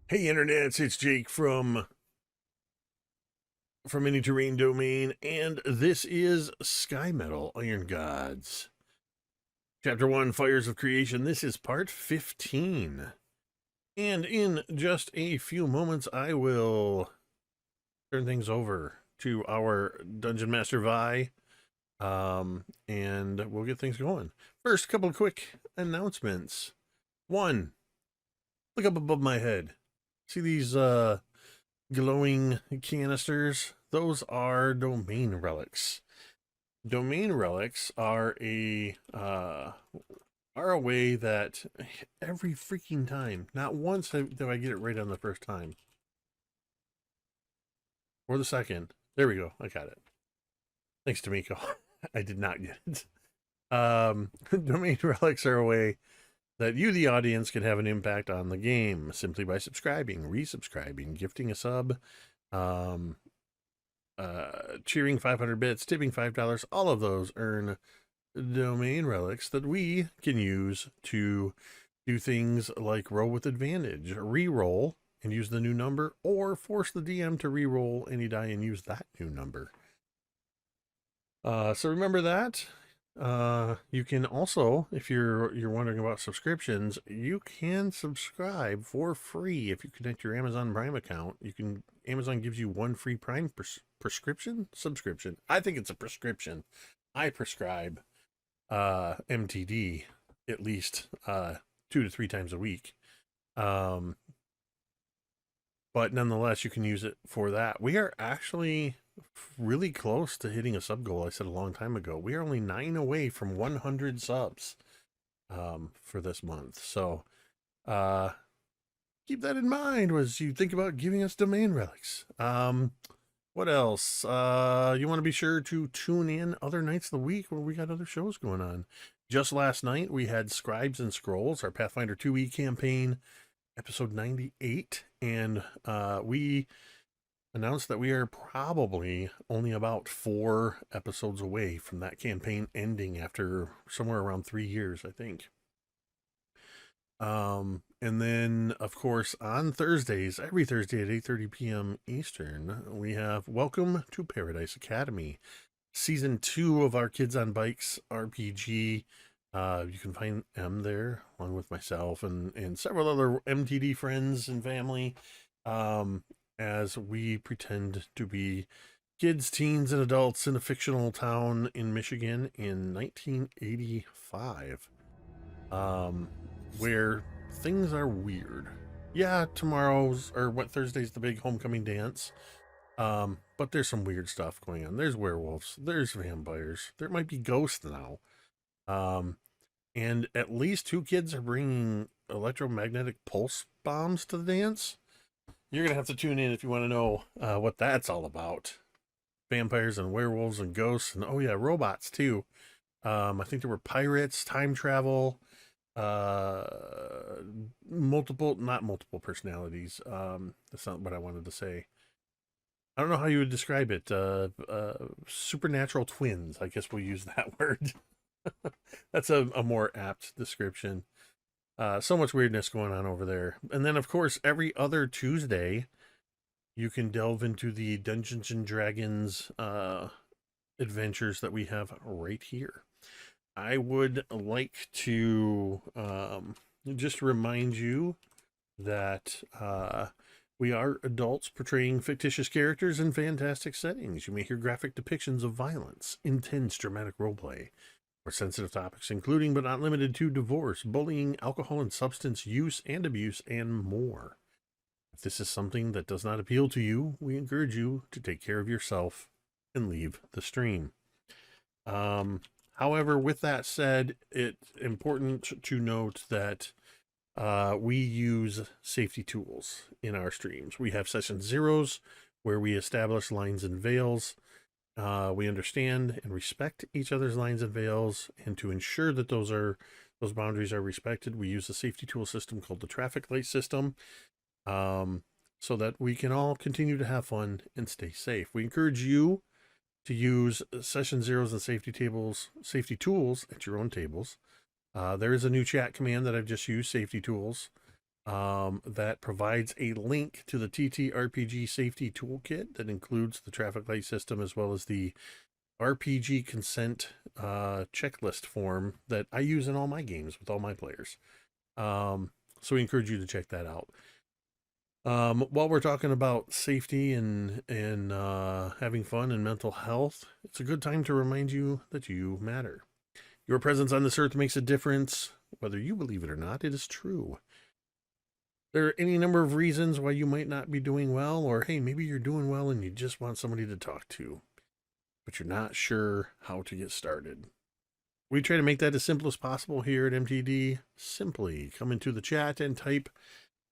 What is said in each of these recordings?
Hey internets, it's Jake from Any Terrain Domain, and this is Skymetal Iron Gods. Chapter 1, Fires of Creation. This is part 15. And in just a few moments, I will turn things over to our Dungeon Master Vi, and we'll get things going. First, a couple of quick announcements. One, look up above my head. See these glowing canisters? Those are domain relics. Domain relics are a way that every freaking time, not once do I get it right on the first time or the second. There we go. I got it. Thanks to Miko. I did not get it. Domain relics are a way that you, the audience, can have an impact on the game simply by subscribing, resubscribing, gifting a sub, um, cheering 500 bits, tipping $5. All of those earn domain relics that we can use to do things like roll with advantage, re-roll and use the new number, or force the DM to re-roll any die and use that new number. So remember that. You can also, if you're wondering about subscriptions, you can subscribe for free if you connect your Amazon Prime account. Amazon gives you one free Prime subscription. I think it's a prescription. I prescribe MTD at least 2 to 3 times a week. But nonetheless, you can use it for that. We are actually really close to hitting a sub goal I said a long time ago. We are only 9 away from 100 subs for this month. So keep that in mind as you think about giving us domain relics. What else? You want to be sure to tune in other nights of the week where we got other shows going on. Just last night, we had Scribes and Scrolls, our Pathfinder 2e campaign, episode 98. And we announced that we are probably only about 4 episodes away from that campaign ending after somewhere around 3 years, I think. And then, of course, on Thursdays, every Thursday at 8:30 p.m. Eastern, we have Welcome to Paradise Academy, Season 2 of our Kids on Bikes RPG. You can find M there, along with myself and several other MTD friends and family, as we pretend to be kids, teens, and adults in a fictional town in Michigan in 1985. Where things are weird. Yeah, Thursday's the big homecoming dance. But there's some weird stuff going on. There's werewolves, there's vampires, there might be ghosts now. And at least 2 kids are bringing electromagnetic pulse bombs to the dance. You're gonna have to tune in if you want to know what that's all about. Vampires and werewolves and ghosts and oh yeah, robots too. I think there were pirates, time travel, not multiple personalities. That's not what I wanted to say. I don't know how you would describe it. Supernatural twins, I guess we'll use that word. That's a more apt description. So much weirdness going on over there. And then, of course, every other Tuesday, you can delve into the Dungeons and Dragons adventures that we have right here. I would like to just remind you that we are adults portraying fictitious characters in fantastic settings. You may hear graphic depictions of violence, intense dramatic roleplay, or sensitive topics, including but not limited to divorce, bullying, alcohol and substance use and abuse, and more. If this is something that does not appeal to you, we encourage you to take care of yourself and leave the stream. However, with that said, it's important to note that we use safety tools in our streams. We have session zeros where we establish lines and veils. We understand and respect each other's lines and veils, and to ensure that those boundaries are respected, we use a safety tool system called the traffic light system, so that we can all continue to have fun and stay safe. We encourage you to use session zeros and safety tools at your own tables. There is a new chat command that I've just used, safety tools. that provides a link to the TTRPG safety toolkit that includes the traffic light system as well as the RPG consent checklist form that I use in all my games with all my players. So we encourage you to check that out. While we're talking about safety and having fun and mental health, it's a good time to remind you that you matter. Your presence on this earth makes a difference. Whether you believe it or not, it is true. There are any number of reasons why you might not be doing well, or hey, maybe you're doing well and you just want somebody to talk to, but you're not sure how to get started. We try to make that as simple as possible here at MTD. Simply come into the chat and type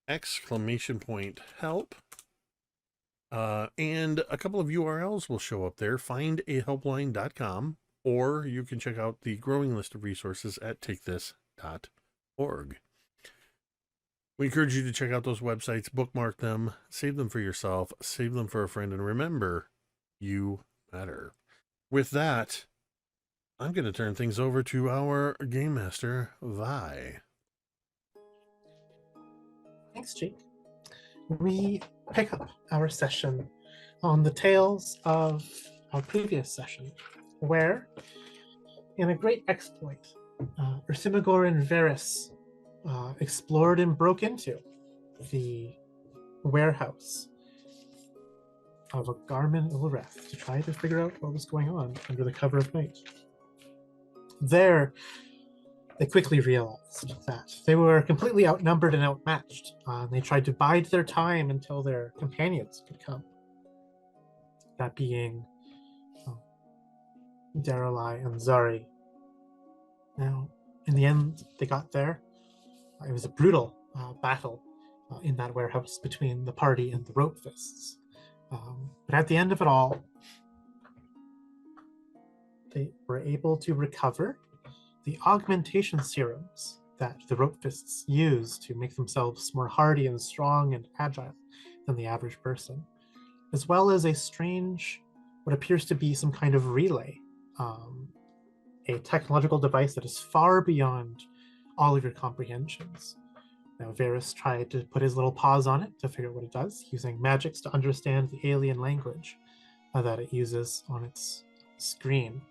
!help. And a couple of URLs will show up there. Findahelpline.com, or you can check out the growing list of resources at takethis.org. We encourage you to check out those websites, bookmark them, save them for yourself, save them for a friend, and remember, you matter. With that, I'm going to turn things over to our Game Master, Vi. Thanks, Jake. We pick up our session on the tails of our previous session, where, in a great exploit, Yrsimagor and Veris explored and broke into the warehouse of a Garmin Ulreth to try to figure out what was going on under the cover of night. There, they quickly realized that they were completely outnumbered and outmatched. They tried to bide their time until their companions could come. That being Daeralei and Zaari. Now, in the end, they got there. It was a brutal battle in that warehouse between the party and the Rope Fists. But at the end of it all, they were able to recover the augmentation serums that the Rope Fists use to make themselves more hardy and strong and agile than the average person, as well as a strange, what appears to be some kind of relay, a technological device that is far beyond all of your comprehensions. Now, Veris tried to put his little paws on it to figure out what it does, using magics to understand the alien language that it uses on its screen,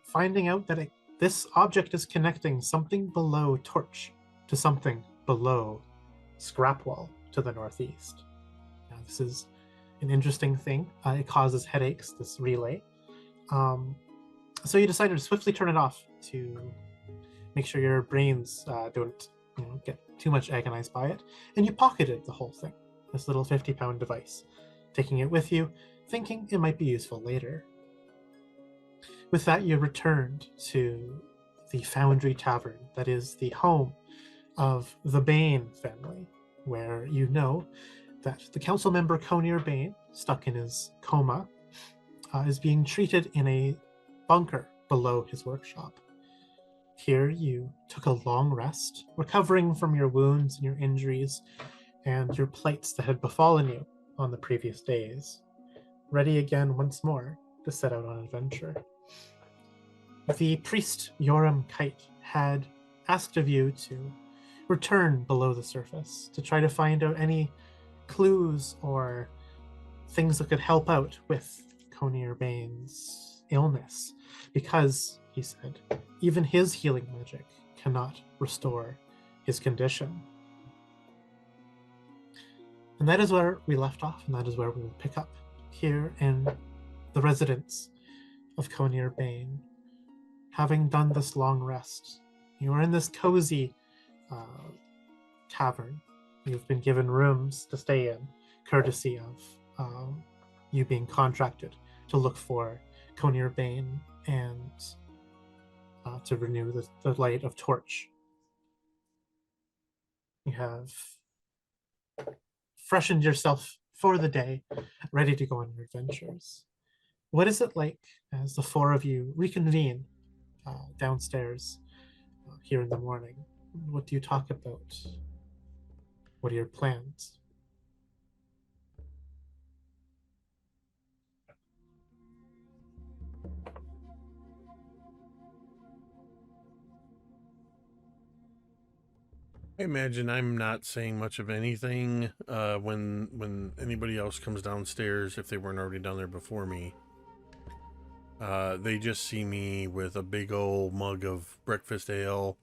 finding out that this object is connecting something below Torch to something below Scrapwall to the northeast. Now, this is an interesting thing. It causes headaches, this relay. So you decided to swiftly turn it off to make sure your brains don't get too much agonized by it. And you pocketed the whole thing, this little 50-pound device, taking it with you, thinking it might be useful later. With that, you returned to the Foundry Tavern, that is the home of the Bane family, where you know that the council member Conir Bane, stuck in his coma, is being treated in a bunker below his workshop. Here you took a long rest, recovering from your wounds and your injuries and your plights that had befallen you on the previous days, ready again once more to set out on adventure. The priest Yoram Kite had asked of you to return below the surface to try to find out any clues or things that could help out with Conir Bane's illness, because, he said, even his healing magic cannot restore his condition. And that is where we left off, and that is where we will pick up, here in the residence of Conir Bane. Having done this long rest, you are in this cozy tavern. You've been given rooms to stay in, courtesy of you being contracted to look for Conir Bane and to renew the light of Torch. You have freshened yourself for the day, ready to go on your adventures. What is it like as the four of you reconvene downstairs here in the morning? What do you talk about? What are your plans? I imagine I'm not saying much of anything when anybody else comes downstairs, if they weren't already down there before me. They just see me with a big old mug of breakfast ale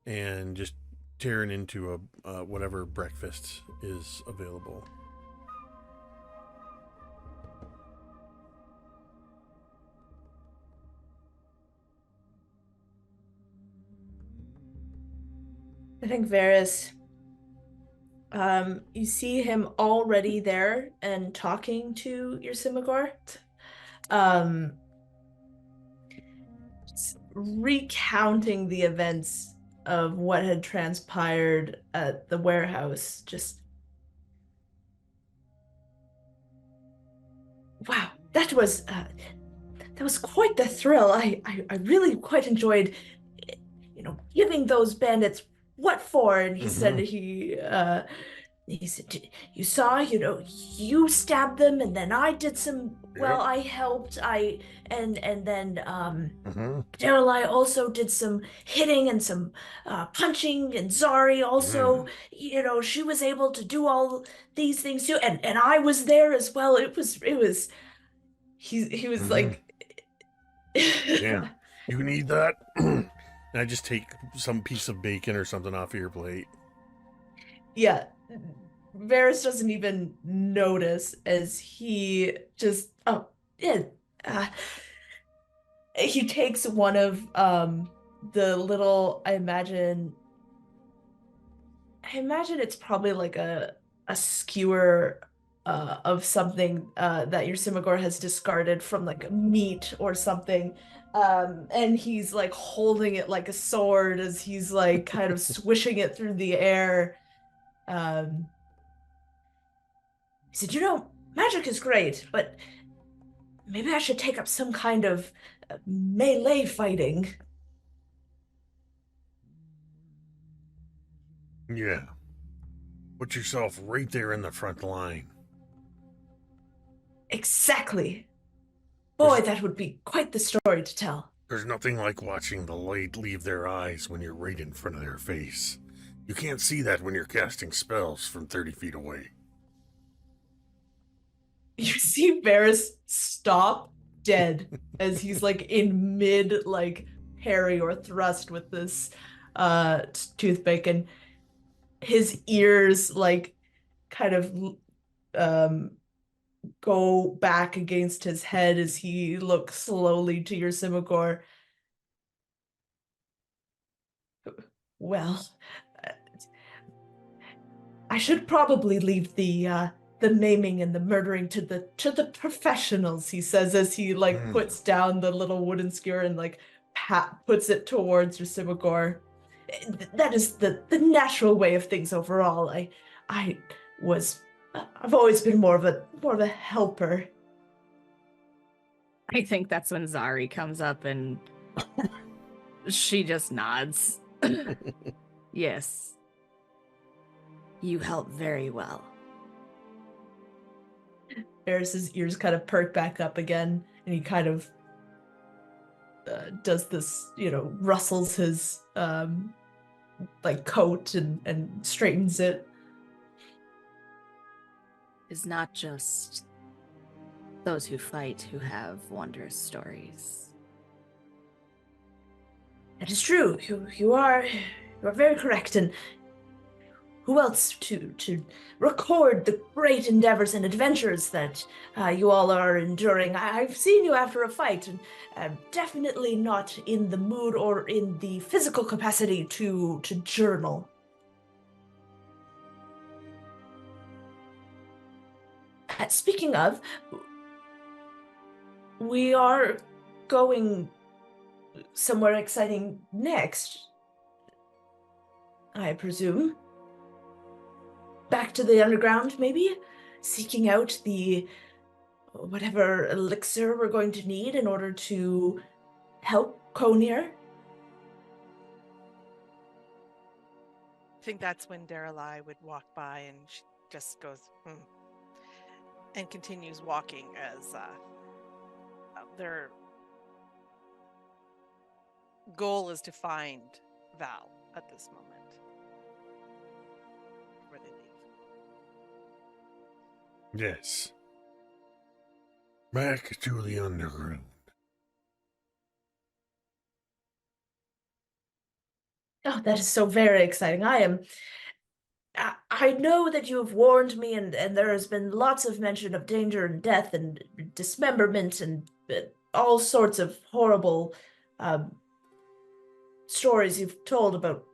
and just tearing into a whatever breakfast is available. I think Veris, you see him already there and talking to Yrsimagor. Um, Recounting the events of what had transpired at the warehouse. Just wow, that was quite the thrill. I really quite enjoyed, giving those bandits what for. And he said he said, you saw, you stabbed them, and then I did some, well, Yep. I helped, and then, Mm-hmm. Daeralei also did some hitting and some punching, and Zaari also, Mm. she was able to do all these things too, and I was there as well. He was Mm-hmm. like, Yeah. You can eat that. And I just take some piece of bacon or something off of your plate. yeah. Varys doesn't even notice as he just, oh, yeah. Uh, he takes one of the little, I imagine it's probably like a skewer of something that your Yrsimagor has discarded from like meat or something. And he's like holding it like a sword as he's like kind of swishing it through the air. Um, he said, magic is great, but maybe I should take up some kind of melee fighting. Yeah. Put yourself right there in the front line. Exactly. Boy, There's that would be quite the story to tell. there's nothing like watching the light leave their eyes when you're right in front of their face. You can't see that when you're casting spells from 30 feet away. You see Varys stop dead as he's like in mid like parry or thrust with this toothpick, and his ears like kind of um go back against his head as he looks slowly to your Yrsimagor. Well, uh, I should probably leave the maiming and the murdering to the professionals, he says as he like Hmm. puts down the little wooden skewer and like puts it towards Yrsimagor. That is the natural way of things overall. I was I've always been more of a helper. I think that's when Zaari comes up and she just nods. Yes. You help very well. Eris's ears kind of perk back up again, and he kind of does this, rustles his like coat and straightens it. It's not just those who fight who have wondrous stories. That is true. You are very correct. And who else to record the great endeavors and adventures that you all are enduring? I've seen you after a fight, and definitely not in the mood or in the physical capacity to journal. Speaking of, we are going somewhere exciting next, I presume. Back to the underground, maybe? Seeking out the whatever elixir we're going to need in order to help Conir. I think that's when Daeralei would walk by and she just goes, and continues walking as their goal is to find Val at this moment. Yes. Back to the underground. Oh, that is so very exciting. I know that you have warned me, and there has been lots of mention of danger and death and dismemberment and all sorts of horrible um, stories you've told about.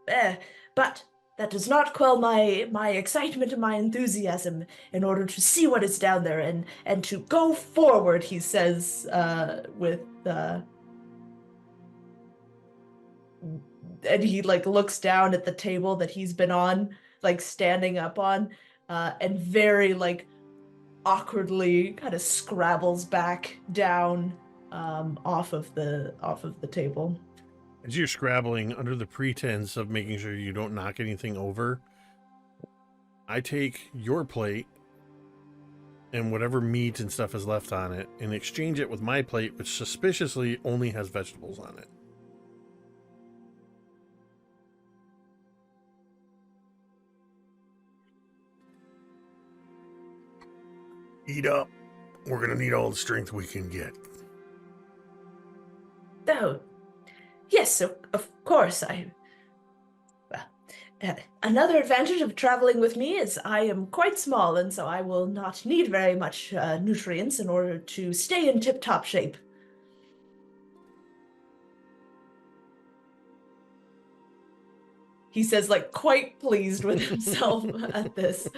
But that does not quell my excitement and my enthusiasm in order to see what is down there and to go forward. He says, with and he like looks down at the table that he's been on, like standing up on, and very like awkwardly kind of scrabbles back down off of the table. As you're scrabbling under the pretense of making sure you don't knock anything over, I take your plate and whatever meat and stuff is left on it and exchange it with my plate, which suspiciously only has vegetables on it. Eat up. We're gonna need all the strength we can get. Oh, yes, of course. Another advantage of traveling with me is I am quite small, and so I will not need very much nutrients in order to stay in tip-top shape. He says, like, quite pleased with himself at this.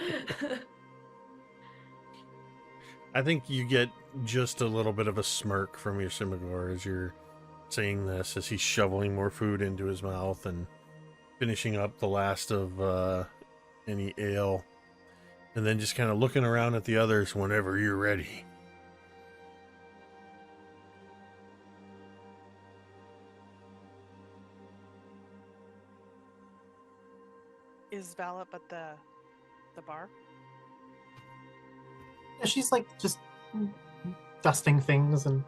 I think you get just a little bit of a smirk from Yrsimagor as you're saying this, as he's shoveling more food into his mouth and finishing up the last of any ale, and then just kind of looking around at the others whenever you're ready. Is Val up at the bar? Yeah, she's like just dusting things and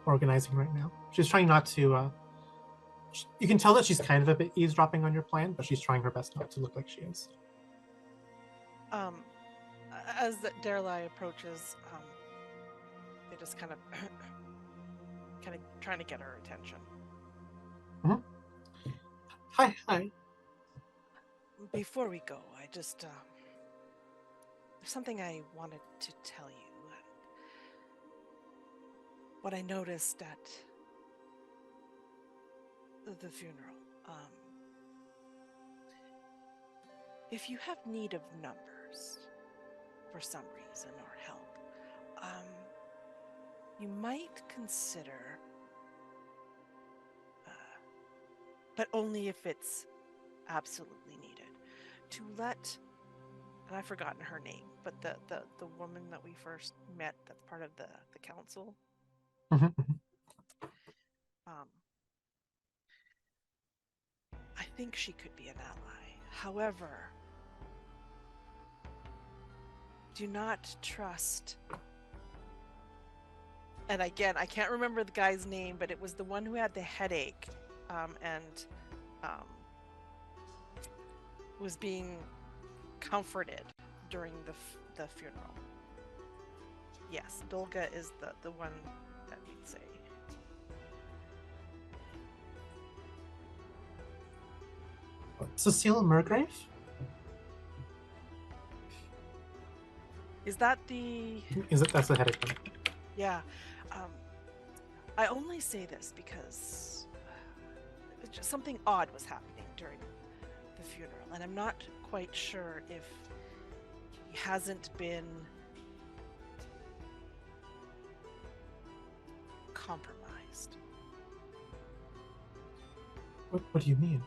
organizing right now. She's trying not to. You can tell that she's kind of a bit eavesdropping on your plan, but she's trying her best not to look like she is. As Daeralei approaches, they just kind of trying to get her attention. Mm-hmm. Hi. Before we go, I just there's something I wanted to tell you. What I noticed at the funeral. If you have need of numbers for some reason or help, you might consider, but only if it's absolutely needed, to let, and I've forgotten her name, but the woman that we first met that's part of the council. Mm-hmm. I think she could be an ally. However, do not trust. And again, I can't remember the guy's name, but it was the one who had the headache, and was being comforted during the funeral. Yes, Dolga is the one that we'd say. Cecile Murgrave? Is that the? That's the headache one. Yeah. I only say this because just something odd was happening during the funeral, and I'm not quite sure if he hasn't been compromised. What do you mean?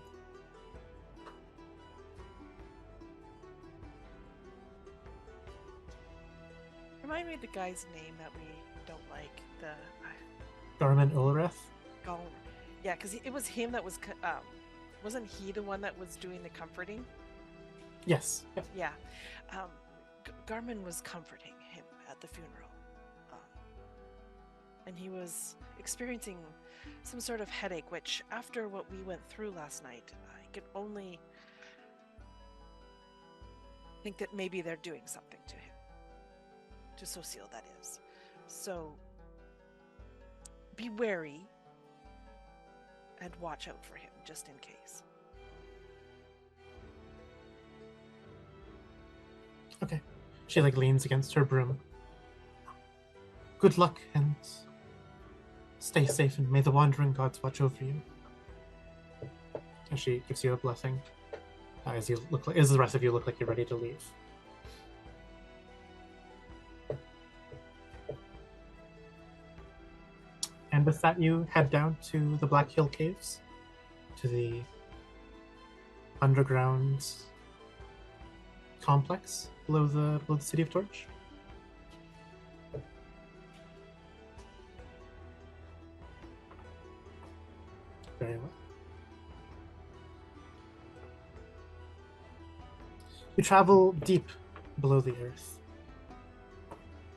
Remind me of the guy's name that we don't like. The Garmin Ulreth? oh, yeah, because it was him that was. Wasn't he the one that was doing the comforting? Yes. Yep. Yeah. Garmin was comforting him at the funeral. And he was experiencing some sort of headache, which, after what we went through last night, I could only think that maybe they're doing something to him. to Sociel, that is. So be wary and watch out for him, just in case. Okay. She like leans against her broom. Good luck and stay safe, and may the wandering gods watch over you. And she gives you a blessing. As the rest of you look like you're ready to leave. And with that, you head down to the Black Hill Caves, to the underground complex below the City of Torch. Very well. You travel deep below the earth,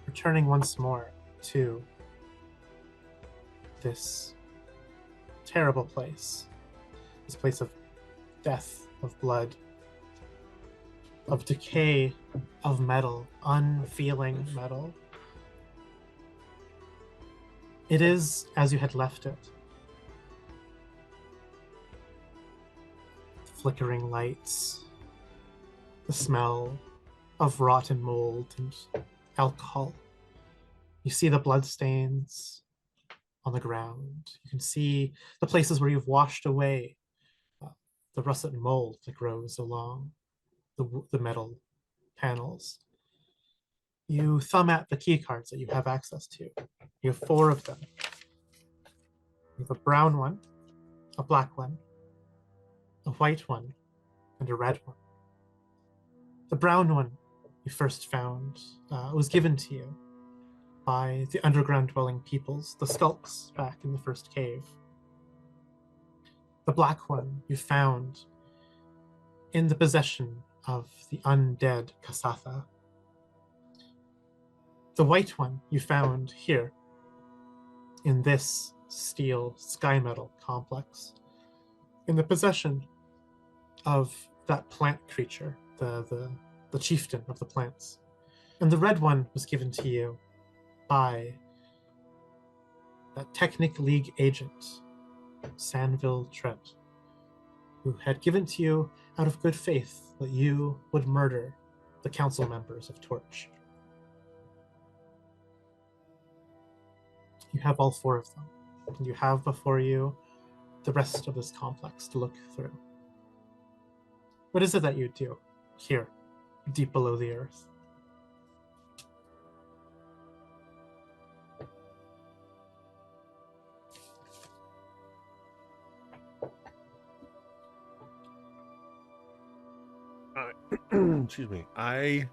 returning once more to this terrible place. This place of death, of blood, of decay, of metal, unfeeling metal. It is as you had left it. Flickering lights, the smell of rotten mold and alcohol. You see the bloodstains on the ground. You can see the places where you've washed away the russet mold that grows along the metal panels. You thumb at the key cards that you have access to. You have 4 of them. You have a brown one, a black one, a white one, and a red one. The brown one you first found was given to you by the underground dwelling peoples, the skulks back in the first cave. The black one you found in the possession of the undead Kasatha. The white one you found here in this steel Skymetal complex, in the possession of that plant creature, the chieftain of the plants. And the red one was given to you by that Technic League agent, Sanville Trent, who had given to you out of good faith that you would murder the council members of Torch. You have all 4 of them, and you have before you the rest of this complex to look through. What is it that you do here, deep below the earth? Excuse me. I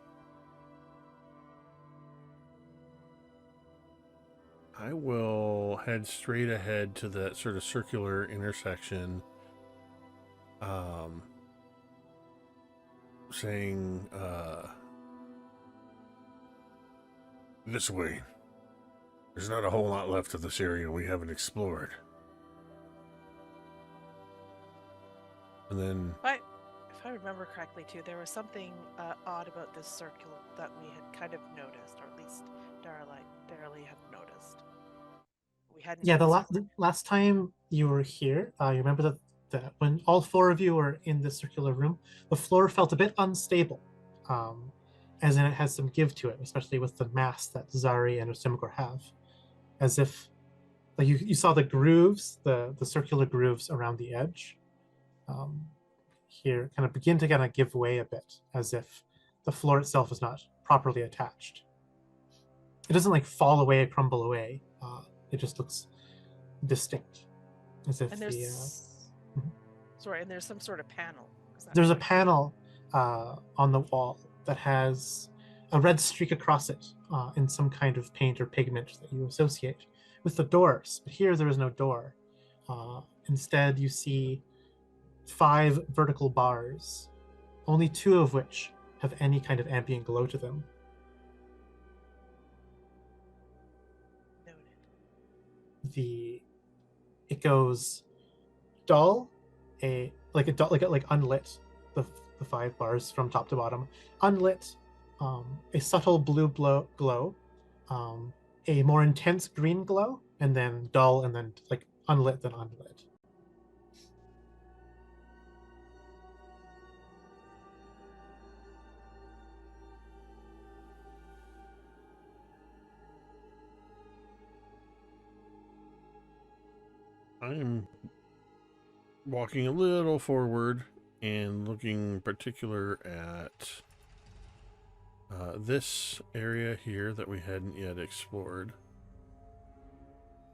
will head straight ahead to that sort of circular intersection, saying, this way. There's not a whole lot left of this area we haven't explored. And then... If I remember correctly, too, there was something odd about this circle that we had kind of noticed, or at least Daeralei had noticed. We hadn't. Yeah, the last time you were here, you remember that when all 4 of you were in this circular room, the floor felt a bit unstable, as in it has some give to it, especially with the mass that Zaari and Yrsimagor have, as if like you saw the grooves, the circular grooves around the edge. Here kind of begin to kind of give way a bit, as if the floor itself is not properly attached. It doesn't like fall away, crumble away. It just looks distinct, as if and there's sorry, and there's some sort of panel. There's a panel on the wall that has a red streak across it in some kind of paint or pigment that you associate with the doors. But here there is no door. Instead, you see 5 vertical bars, only 2 of which have any kind of ambient glow to them. Noted. It goes dull, like unlit, the 5 bars from top to bottom, unlit, a subtle blue glow, a more intense green glow, and then dull, and then like unlit, then unlit. I'm walking a little forward and looking in particular at this area here that we hadn't yet explored,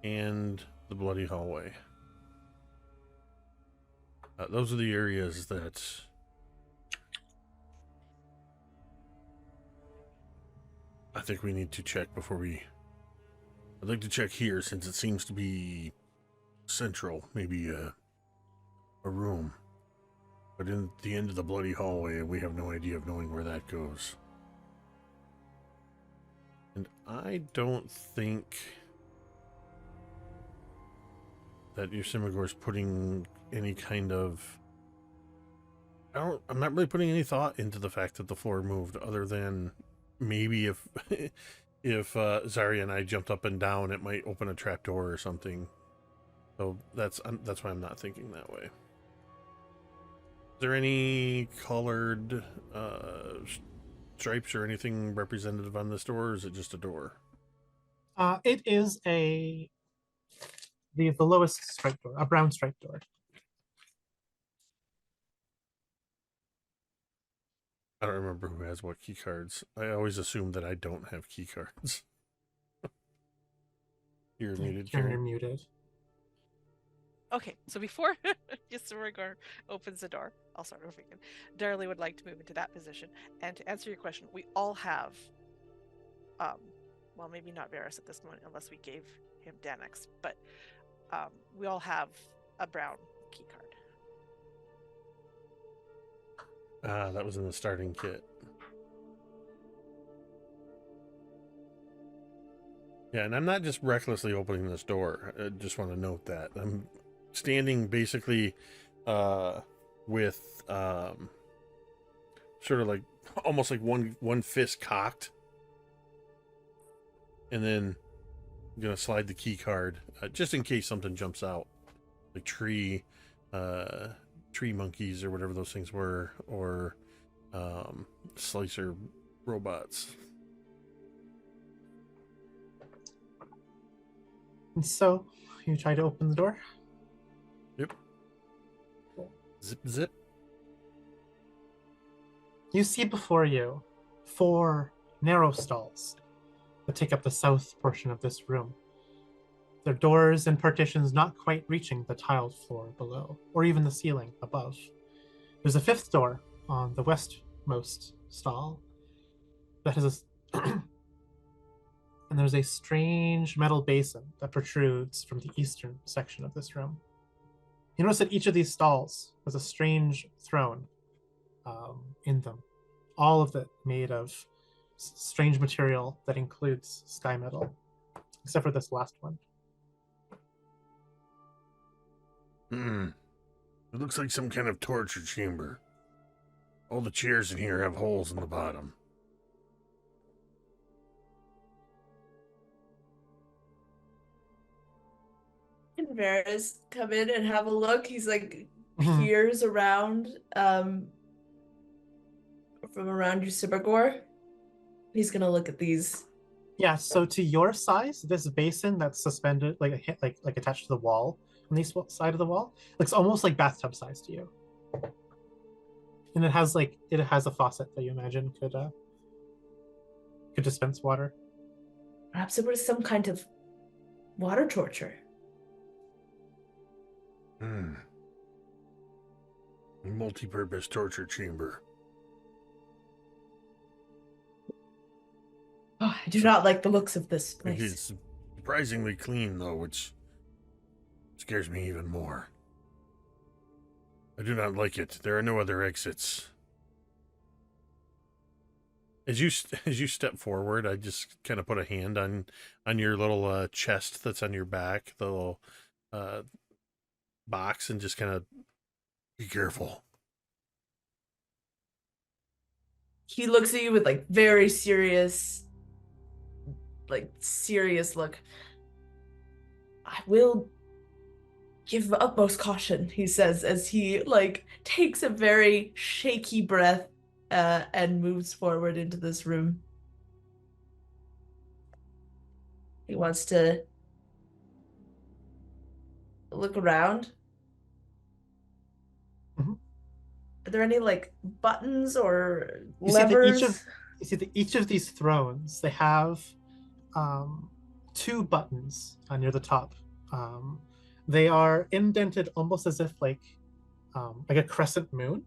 and the bloody hallway. Those are the areas that I think we need to check before we... I'd like to check here since it seems to be central, maybe a room. But in the end of the bloody hallway, we have no idea of knowing where that goes. And I don't think that Yrsimagor is putting any kind of... I'm not really putting any thought into the fact that the floor moved, other than maybe if if Zaari and I jumped up and down, it might open a trapdoor or something. So that's why I'm not thinking that way. Is there any colored stripes or anything representative on this door, or is it just a door? It is the lowest stripe door, a brown stripe door. I don't remember who has what key cards. I always assume that I don't have key cards. You're muted, You're Kaeryn. muted. Okay, so before Yrsimagor opens the door, I'll start over again. Daeralei would like to move into that position. And to answer your question, we all have, well, maybe not Veris at this moment, unless we gave him TeknoAXE, but we all have a brown key card. Ah, that was in the starting kit. Yeah, and I'm not just recklessly opening this door. I just want to note that. I'm standing basically with sort of like almost like one fist cocked, and then I'm gonna slide the key card just in case something jumps out, like tree monkeys or whatever those things were, or slicer robots. And so you try to open the door. Yep. Zip, zip. You see before you 4 narrow stalls that take up the south portion of this room. Their doors and partitions not quite reaching the tiled floor below, or even the ceiling above. There's a 5th door on the westmost stall that has a and there's a strange metal basin that protrudes from the eastern section of this room. You notice that each of these stalls has a strange throne in them, all of it made of strange material that includes Skymetal, except for this last one. It looks like some kind of torture chamber. All the chairs in here have holes in the bottom. Can Veris come in and have a look? He's like Mhm. peers around from around Yrsimagor. He's gonna look at these. Yeah, so to your size, this basin that's suspended, like attached to the wall on the side of the wall, looks almost like bathtub size to you. And it has a faucet that you imagine could dispense water. Perhaps it was some kind of water torture. Multi-purpose torture chamber. Oh, I do not like the looks of this It place. is surprisingly clean, though, which scares me even more. I do not like it. There are no other exits. As you step forward, I just kind of put a hand on your little chest that's on your back, the little box, and just kind of be careful. He looks at you with like very serious like serious look. I will give utmost caution, he says, as he like takes a very shaky breath and moves forward into this room. He wants to look around. Mhm. Are there any like buttons or You see that levers? each of these thrones, they have two buttons near the top. They are indented almost as if like a crescent moon,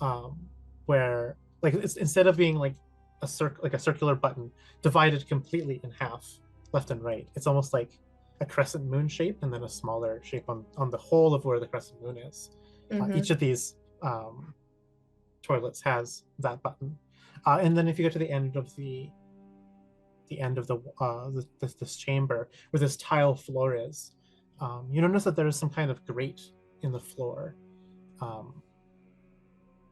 um, where like it's instead of being like a circular button divided completely in half, left and right. It's almost like a crescent moon shape and then a smaller shape on the whole of where the crescent moon is. Each of these toilets has that button, and then if you go to the end of this chamber where this tile floor is, you notice that there is some kind of grate in the floor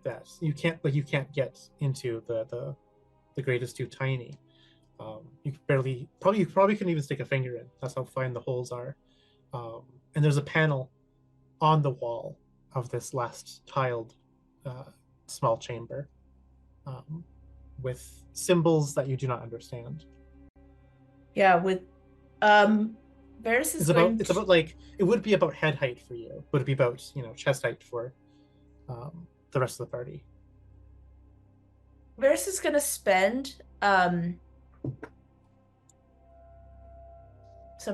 that you can't get into. The grate is too tiny. You probably couldn't even stick a finger in. That's how fine the holes are. And there's a panel on the wall of this last tiled small chamber with symbols that you do not understand. Yeah, with Veris is going It's about like it would be about head height for you. Would it be about chest height for the rest of the party? Veris is gonna spend some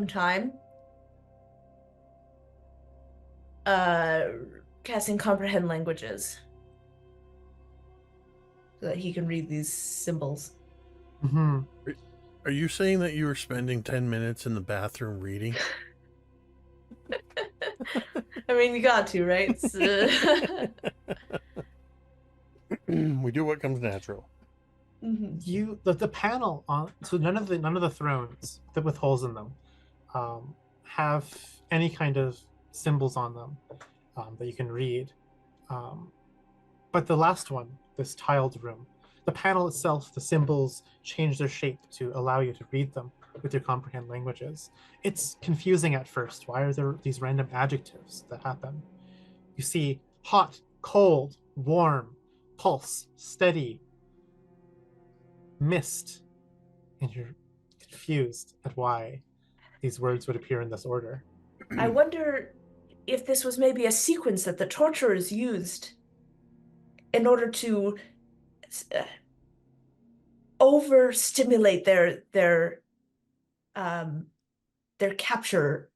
time casting comprehend languages so that he can read these symbols. Mm-hmm. Are you saying that you were spending 10 minutes in the bathroom reading? I mean, you got to, right? We do what comes natural. The panel on so none of the thrones that with holes in them have any kind of symbols on them that you can read, but the last one, this tiled room, the panel itself, the symbols change their shape to allow you to read them with your comprehend languages. It's confusing at first. Why are there these random adjectives that happen? You see hot, cold, warm, pulse, steady, mist, and you're confused at why these words would appear in this order. I wonder if this was maybe a sequence that the torturers used in order to overstimulate their captured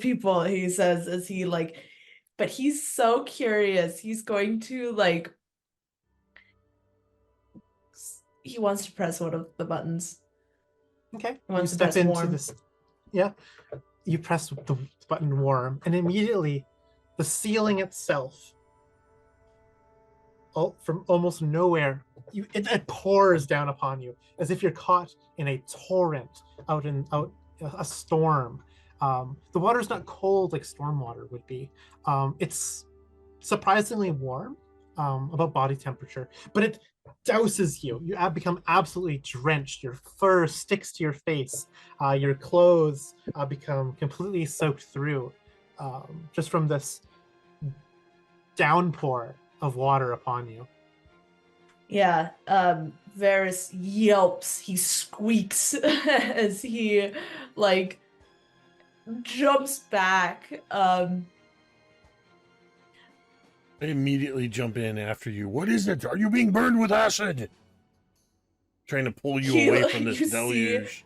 people, he says, as he like, but he's so curious. He's going to like, he wants to press one of the buttons. Okay. He wants you to step press into warm. this. Yeah. You press the button warm, and immediately the ceiling itself, from almost nowhere, it pours down upon you as if you're caught in a torrent out a storm. The water's not cold like storm water would be. It's surprisingly warm, about body temperature, but it douses you. You become absolutely drenched. Your fur sticks to your face. Your clothes become completely soaked through, just from this downpour of water upon you. Yeah, Veris yelps, he squeaks as he like jumps back. I immediately jump in after you. What is it? Are you being burned with acid? Trying to pull you away from this deluge.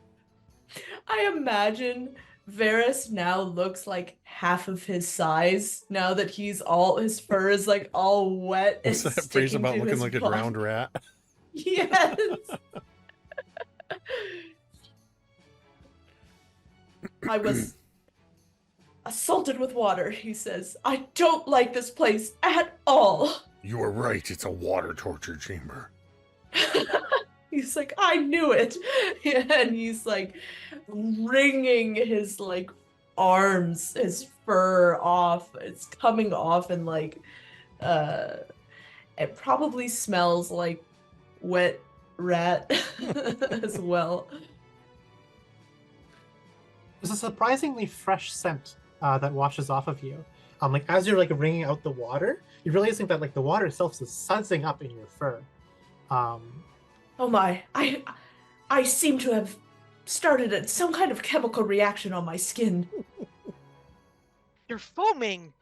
I imagine Veris now looks like half of his size now that his fur is like all wet. What's and that phrase sticking about to looking his like a body. drowned rat? Yes. I was assaulted with water, he says. I don't like this place at all. You are right. It's a water torture chamber. He's like, I knew it. And he's like wringing his like arms, his fur off. It's coming off, and like it probably smells like wet rat as well. There's a surprisingly fresh scent that washes off of you. Like as you're like wringing out the water, you're realizing that like the water itself is sudsing up in your fur. Oh my, I seem to have started some kind of chemical reaction on my skin. You're foaming.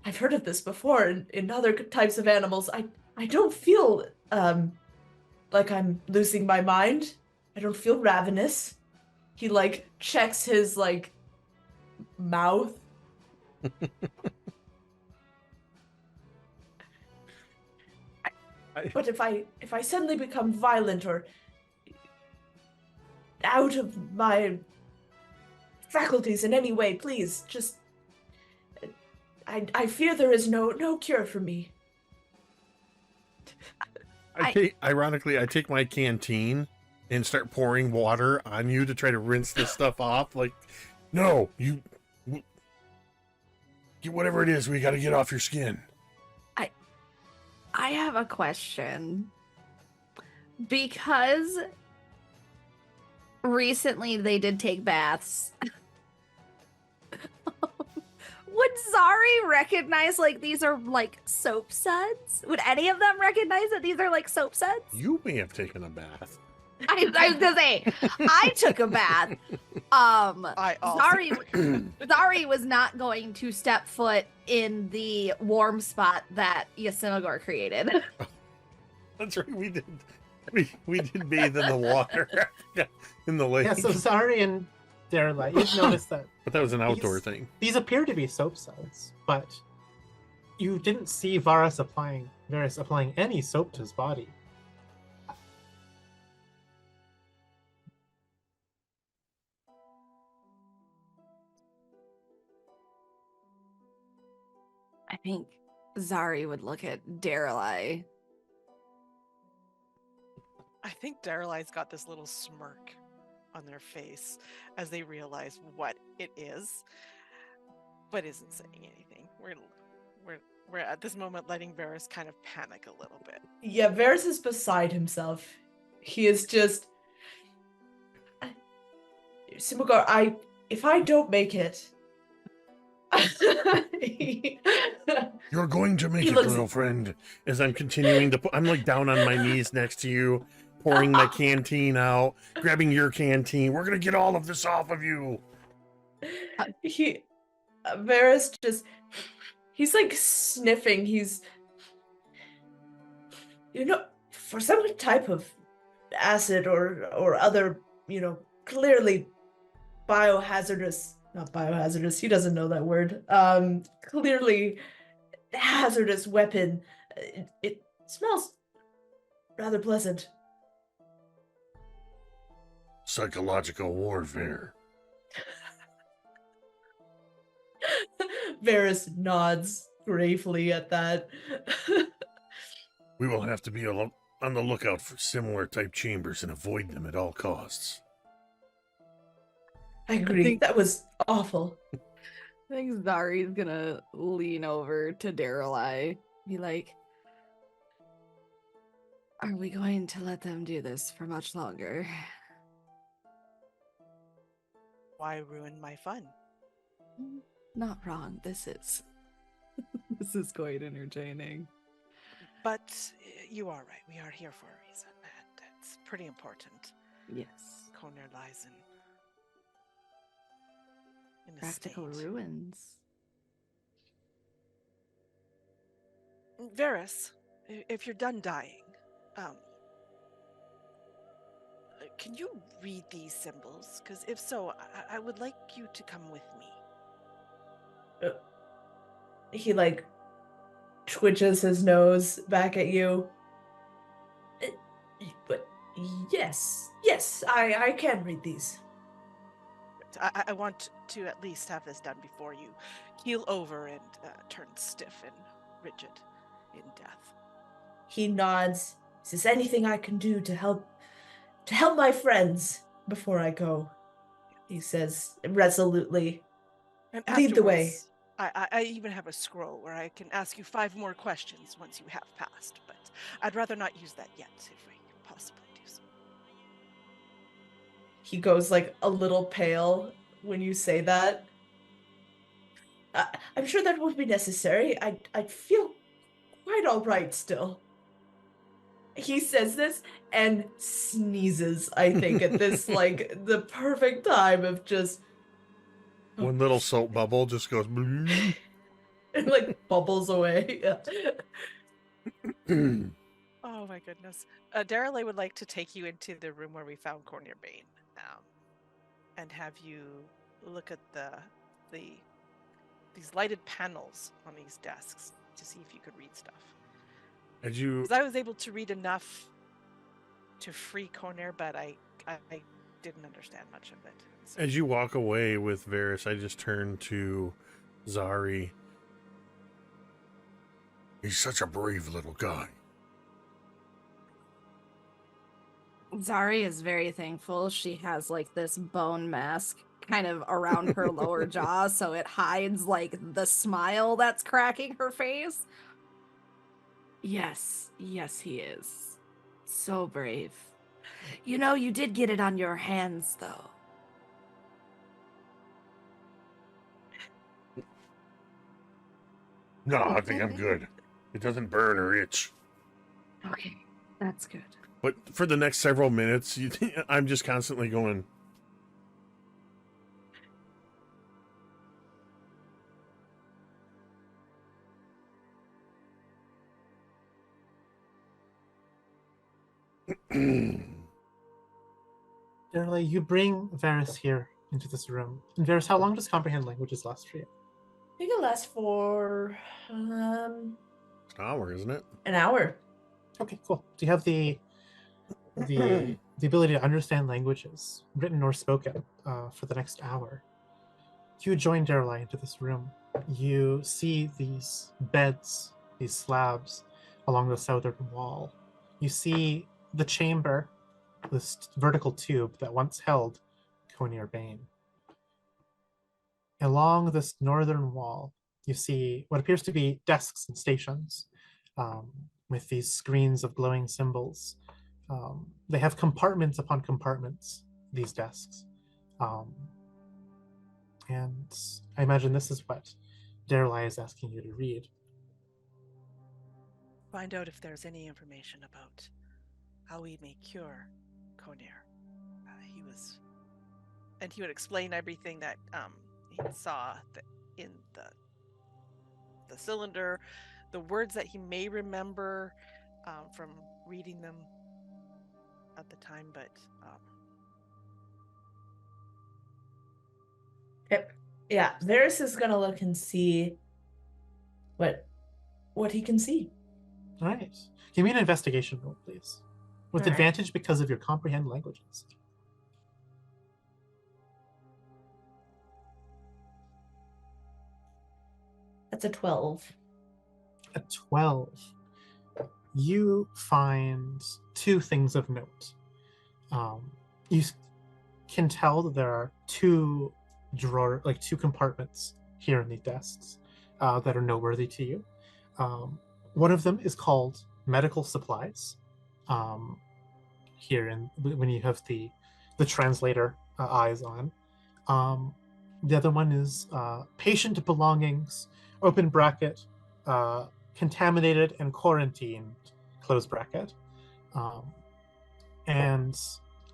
I've heard of this before in other types of animals. I don't feel like I'm losing my mind. I don't feel ravenous. He like checks his like mouth. But if I suddenly become violent or out of my faculties in any way, please just I fear there is no cure for me. Ironically, I take my canteen and start pouring water on you to try to rinse this stuff off. Like, no, get whatever it is we got to get off your skin. I have a question. Because recently they did take baths. Would Zaari recognize like these are like soap suds? Would any of them recognize that these are like soap suds? You may have taken a bath. I was gonna say I took a bath. I also. Zaari was not going to step foot in the warm spot that Yrsimagor created. That's right, we did. We did bathe in the water in the lake. Yeah, so Zaari and Daeralei, you've noticed that But that was an outdoor thing. these appear to be soap suds, but you didn't see Veris applying any soap to his body. I think Zaari would look at Daeralei. I think Daeralai's got this little smirk on their face as they realize what it is, but isn't saying anything. We're at this moment letting Veris kind of panic a little bit. Yeah, Veris is beside himself. He is just Yrsimagor, if I don't make it. You're going to make He it, looks- little friend. As I'm continuing to I'm like down on my knees next to you, pouring my canteen out, grabbing your canteen. We're gonna get all of this off of you. Veris just, he's like sniffing. He's, for some type of acid or other, clearly biohazardous, not biohazardous, he doesn't know that word. Clearly hazardous weapon. It smells rather pleasant. Psychological warfare. Veris nods gravely at that. We will have to be on the lookout for similar type chambers and avoid them at all costs. I agree. That was awful. I think Zaari's gonna lean over to Daeralei, be like, "Are we going to let them do this for much longer?" Why ruin my fun? Not wrong. This is quite entertaining. But you are right. We are here for a reason, and it's pretty important. Yes. Conor lies in a Practical state. ruins. Veris, if you're done dying, can you read these symbols? Because if so, I would like you to come with me. He like twitches his nose back at you. But yes, I can read these. I want to at least have this done before you keel over and turn stiff and rigid in death. He nods. Is there anything I can do to help my friends before I go? He says resolutely. And Lead the way. afterwards, I even have a scroll where I can ask you 5 more questions once you have passed, but I'd rather not use that yet if we can possibly do so. he goes like a little pale when you say that. I'm sure that won't be necessary. I'd feel quite all right still. He says this and sneezes, I think, at this like the perfect time of just One little soap bubble just goes. and like bubbles away. Yeah. Oh my goodness. Daeralei would like to take you into the room where we found Cornier Bane, and have you look at these lighted panels on these desks to see if you could read stuff. As you Because I was able to read enough to free Cornier, but I didn't understand much of it. So. As you walk away with Veris, I just turn to Zaari. He's such a brave little guy. Zaari is very thankful. She has like this bone mask kind of around her lower jaw, so it hides like the smile that's cracking her face. Yes, he is. So brave. You know, you did get it on your hands, though. No, I think I'm good. It doesn't burn or itch. Okay, that's good. But for the next several minutes, I'm just constantly going. Daeralei, you bring Veris here into this room. And Veris, how long does comprehend languages last for you? I think it lasts for An hour, isn't it? an hour. Okay, cool. Do you have the ability to understand languages, written or spoken, for the next hour? You join Daeralei into this room. You see these beds, these slabs along the southern wall. You see the chamber, this vertical tube that once held Conir Bane. Along this northern wall, you see what appears to be desks and stations, with these screens of glowing symbols. They have compartments upon compartments, these desks. And I imagine this is what Daeralei is asking you to read. Find out if there's any information about how we may cure Conir. He would explain everything that he saw in the cylinder, the words that he may remember from reading them at the time, but Yep. Yeah, Veris is gonna look and see what he can see. All right. Give me an investigation roll, please. With All right. advantage because of your comprehend languages. That's a 12. At 12, you find two things of note. You can tell that there are two compartments here in the desks that are noteworthy to you. One of them is called medical supplies. Here, when you have the translator eyes on. The other one is patient belongings, open bracket, contaminated and quarantined, close bracket. And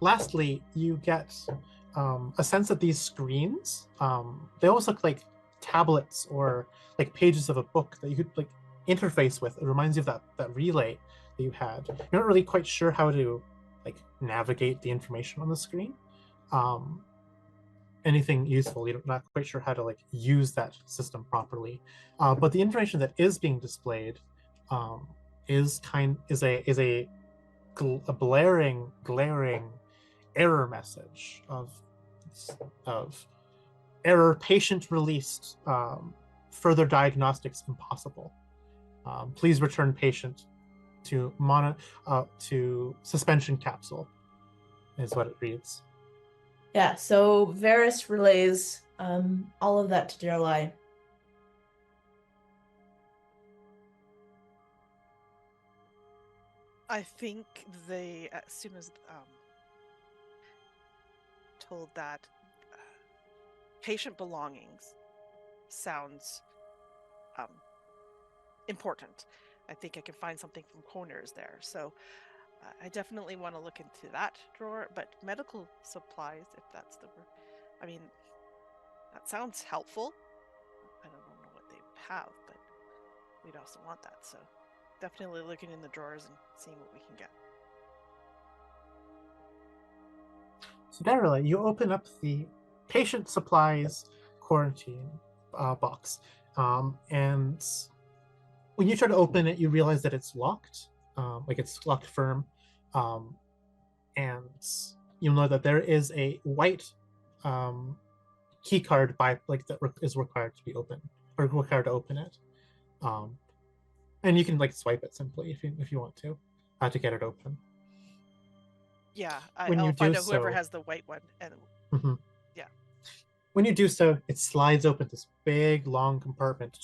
lastly, you get a sense that these screens, they almost look like tablets or like pages of a book that you could like interface with. It reminds you of that relay that you had. You're not really quite sure how to like navigate the information on the screen. Anything useful, you're not quite sure how to like use that system properly. But the information that is being displayed is a glaring error message of error, patient released, further diagnostics impossible. Please return patient to suspension capsule, is what it reads. Yeah, so Veris relays all of that to Daeralei. I think as soon as told that patient belongings sounds important. I think I can find something from Corners there. So I definitely want to look into that drawer. But medical supplies, if that's the word, I mean, that sounds helpful. I don't know what they have, but we'd also want that. So definitely looking in the drawers and seeing what we can get. So Daeralei, you open up the patient supplies quarantine box, and when you try to open it, you realize that it's locked, like it's locked firm, and you'll know that there is a white key card by like that is required to be open or required to open it, and you can like swipe it simply if you want to get it open. Yeah, When I'll you find do out whoever so- has the white one. And Mhm. yeah. When you do so, it slides open this big long compartment.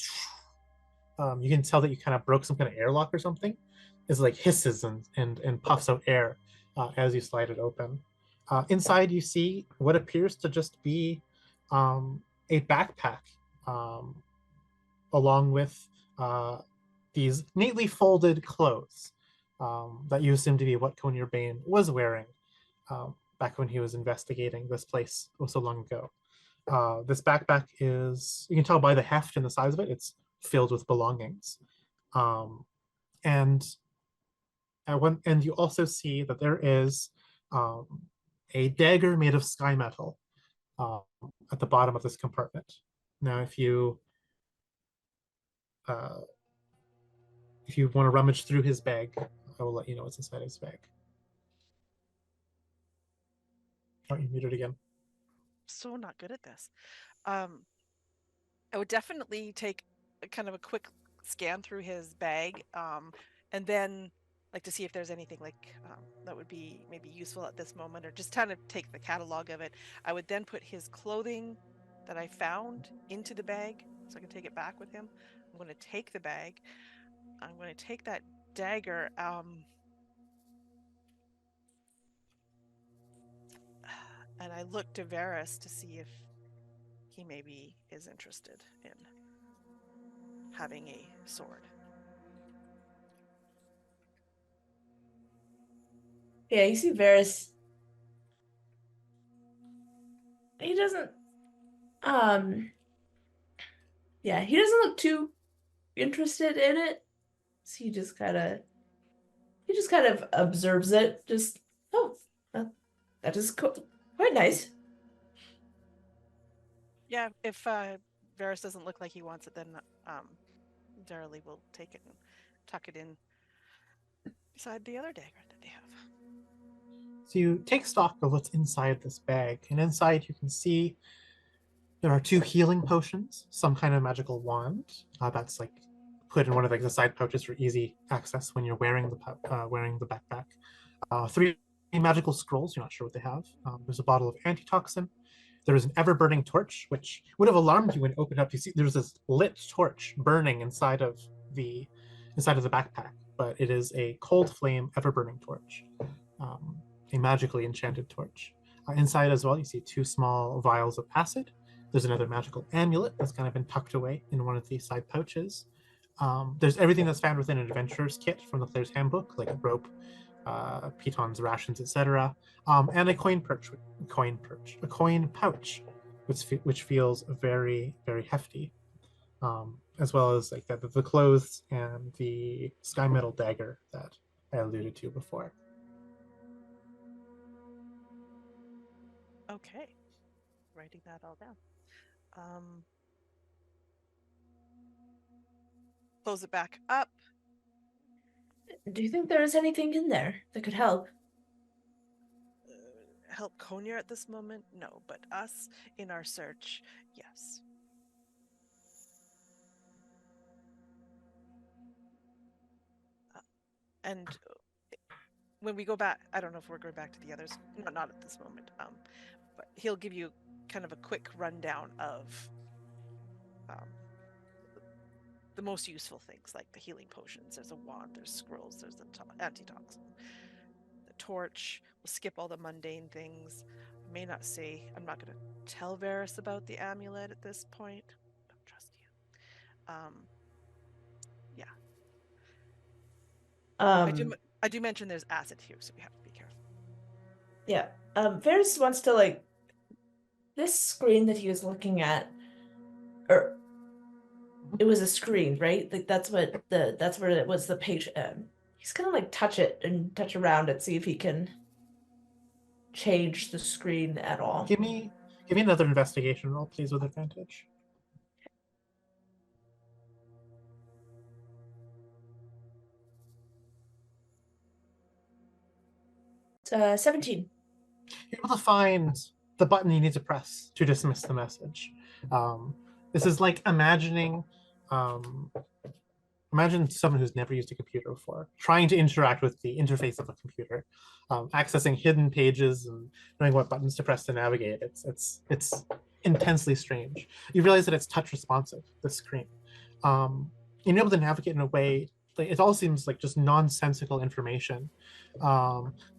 You can tell that you kind of broke some kind of airlock or something. It's like hisses and puffs out air as you slide it open. Inside, you see what appears to just be a backpack, along with these neatly folded clothes that you assume to be what Conyer Bane was wearing back when he was investigating this place so long ago. This backpack is, you can tell by the heft and the size of it, it's filled with belongings. And and you also see that there is a dagger made of Skymetal um, at the bottom of this compartment. Now, uh, if you want to rummage through his bag, I will let you know what's inside his bag. Oh, you muted again. So not good at this. I would definitely take kind of a quick scan through his bag, and then like to see if there's anything like that would be maybe useful at this moment, or just kind of take the catalog of it. I would then put his clothing that I found into the bag so I can take it back with him. I'm going to take the bag. I'm going to take that dagger. And I look to Veris to see if he maybe is interested in having a sword. Yeah, you see Veris. He doesn't yeah, he doesn't look too interested in it. So he just kind of observes it. Just, oh, that is quite nice. Yeah, if Veris doesn't look like he wants it, then Daeralei will take it and tuck it in beside the other dagger that they have. So you take stock of what's inside this bag, and inside you can see there are 2 healing potions, some kind of magical wand that's like put in one of like the side pouches for easy access when you're wearing the backpack. 3 magical scrolls. You're not sure what they have. There's a bottle of antitoxin. There is an ever-burning torch, which would have alarmed you when it opened up. You see, there's this lit torch burning inside of the backpack, but it is a cold flame, ever-burning torch, a magically enchanted torch. Inside as well, you see 2 small vials of acid. There's another magical amulet that's kind of been tucked away in one of the side pouches. There's everything that's found within an adventurer's kit from the player's handbook, like rope, pitons, rations, etc., and a coin pouch, which feels very, very hefty, as well as like the clothes and the Skymetal dagger that I alluded to before. Okay, writing that all down. Close it back up. Do you think there is anything in there that could help? Help Conyer at this moment? No, but us in our search, yes. And when we go back, I don't know if we're going back to the others. No, not at this moment. But he'll give you kind of a quick rundown of the most useful things, like the healing potions. There's a wand, there's scrolls, there's the antitoxin, the torch. We'll skip all the mundane things, may not say. I'm not going to tell Veris about the amulet at this point. Don't trust you. Yeah. I do mention there's acid here, so we have to be careful. Yeah. Veris wants to, like, this screen that he was looking at, or it was a screen, right? Like that's where it was the page. He's gonna like touch it and touch around it, see if he can change the screen at all. Give me another investigation roll, please, with advantage. It's 17. You're able to find the button you need to press to dismiss the message. This is like imagining imagine someone who's never used a computer before, trying to interact with the interface of a computer, accessing hidden pages and knowing what buttons to press to navigate. It's intensely strange. You realize that it's touch responsive, the screen. You're able to navigate in a way, like, it all seems like just nonsensical information.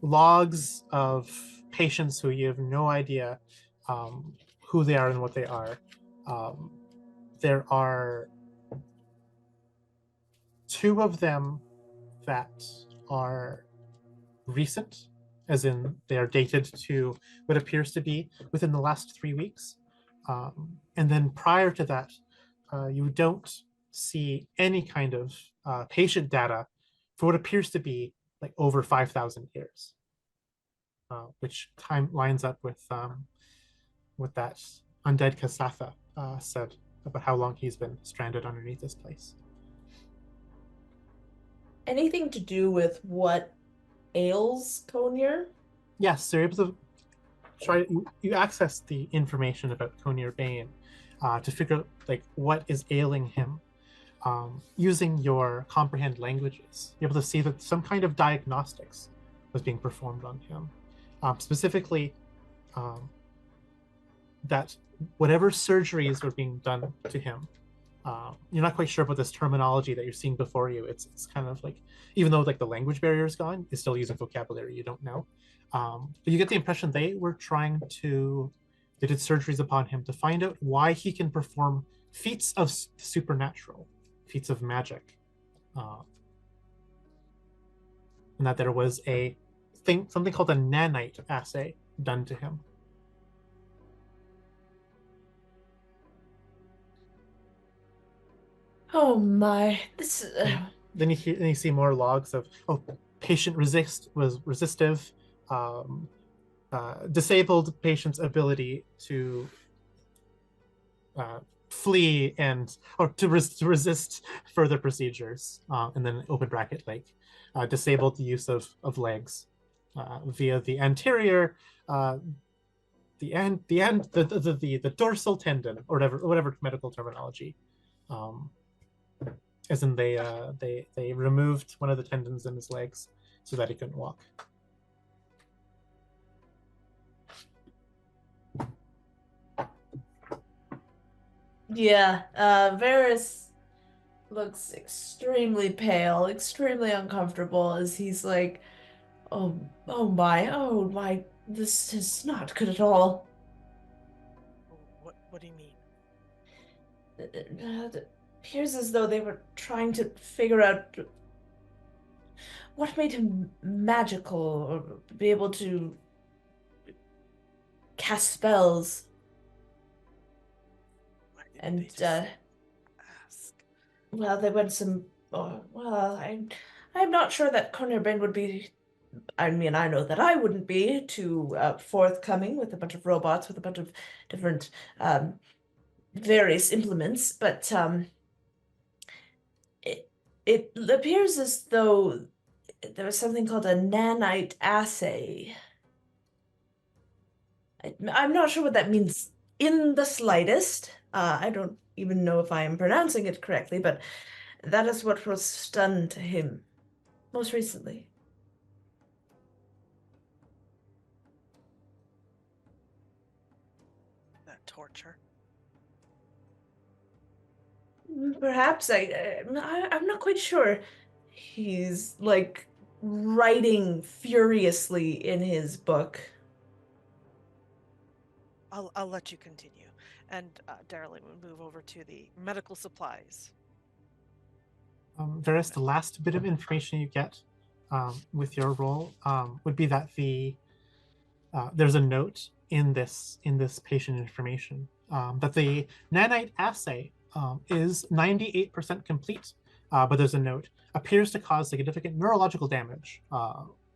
Logs of patients who you have no idea who they are and what they are. There are 2 of them that are recent, as in they are dated to what appears to be within the last 3 weeks. And then prior to that, you don't see any kind of patient data for what appears to be like over 5,000 years, which time lines up with that undead Kasatha said about how long he's been stranded underneath this place. Anything to do with what ails Conyer? Yes, they're able to try. You access the information about Conyer Bane to figure out like what is ailing him. Using your comprehend languages, you're able to see that some kind of diagnostics was being performed on him. Specifically, that whatever surgeries were being done to him, you're not quite sure about this terminology that you're seeing before you. It's kind of like, even though like the language barrier is gone, it's still using vocabulary you don't know. But you get the impression they did surgeries upon him to find out why he can perform feats of supernatural, feats of magic, and that there was something called a nanite assay done to him. Oh my! This is. Then you see more logs of patient was resistive, disabled patient's ability to flee or to resist further procedures, and then open bracket like disabled the use of legs via the anterior, the dorsal tendon, or whatever medical terminology. As in they removed one of the tendons in his legs so that he couldn't walk. Yeah, Veris looks extremely pale, extremely uncomfortable as he's like, oh my, this is not good at all. What do you mean? It appears as though they were trying to figure out what made him magical or be able to cast spells. Why didn't And they just ask? well, they went some. Oh, well, I'm not sure that Conjuring Bane would be. I mean, I know that I wouldn't be too forthcoming with a bunch of robots with a bunch of different various implements, but it appears as though there was something called a nanite assay. I'm not sure what that means in the slightest. I don't even know if I am pronouncing it correctly, but that is what was done to him most recently. That torture. Perhaps I'm not quite sure. He's like writing furiously in his book. I'll let you continue. And Daeralei will move over to the medical supplies. Veris, the last bit of information you get with your role would be that there's a note in this patient information that the nanite assay is 98% complete, but there's a note appears to cause significant neurological damage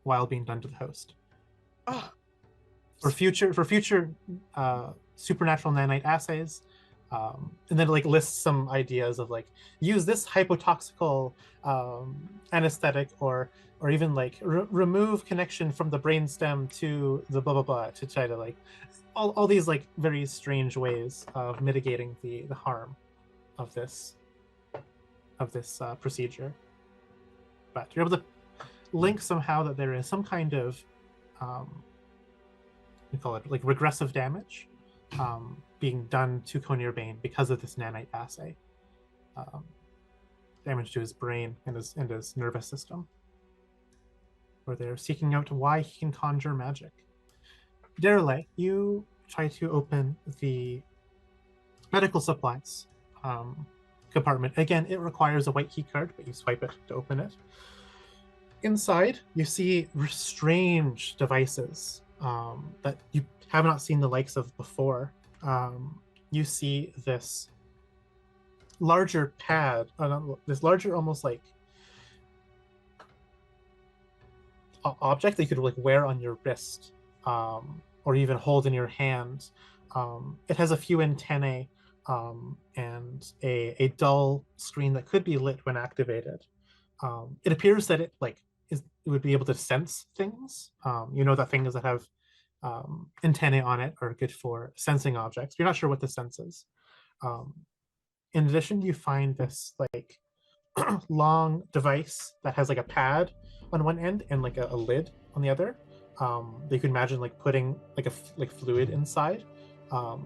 while being done to the host. Oh, For future supernatural nanite assays, and then like lists some ideas of like use this hypotoxical anesthetic or even like remove connection from the brainstem to the blah blah blah to try to like all these like very strange ways of mitigating the harm of this procedure. But you're able to link somehow that there is some kind of we call it like regressive damage being done to Conjuring because of this nanite assay. Damage to his brain and his nervous system, where they're seeking out why he can conjure magic. Daeralei, you try to open the medical supplies compartment. Again, it requires a white key card, but you swipe it to open it. Inside, you see strange devices that you have not seen the likes of before. You see this larger pad, this larger almost like object that you could like wear on your wrist or even hold in your hand. It has a few antennae and a dull screen that could be lit when activated. It appears that it would be able to sense things. You know that things that have antennae on it are good for sensing objects. You're not sure what the sense is. In addition, you find this like long device that has like a pad on one end and like a lid on the other. You can imagine like putting like a fluid inside. You're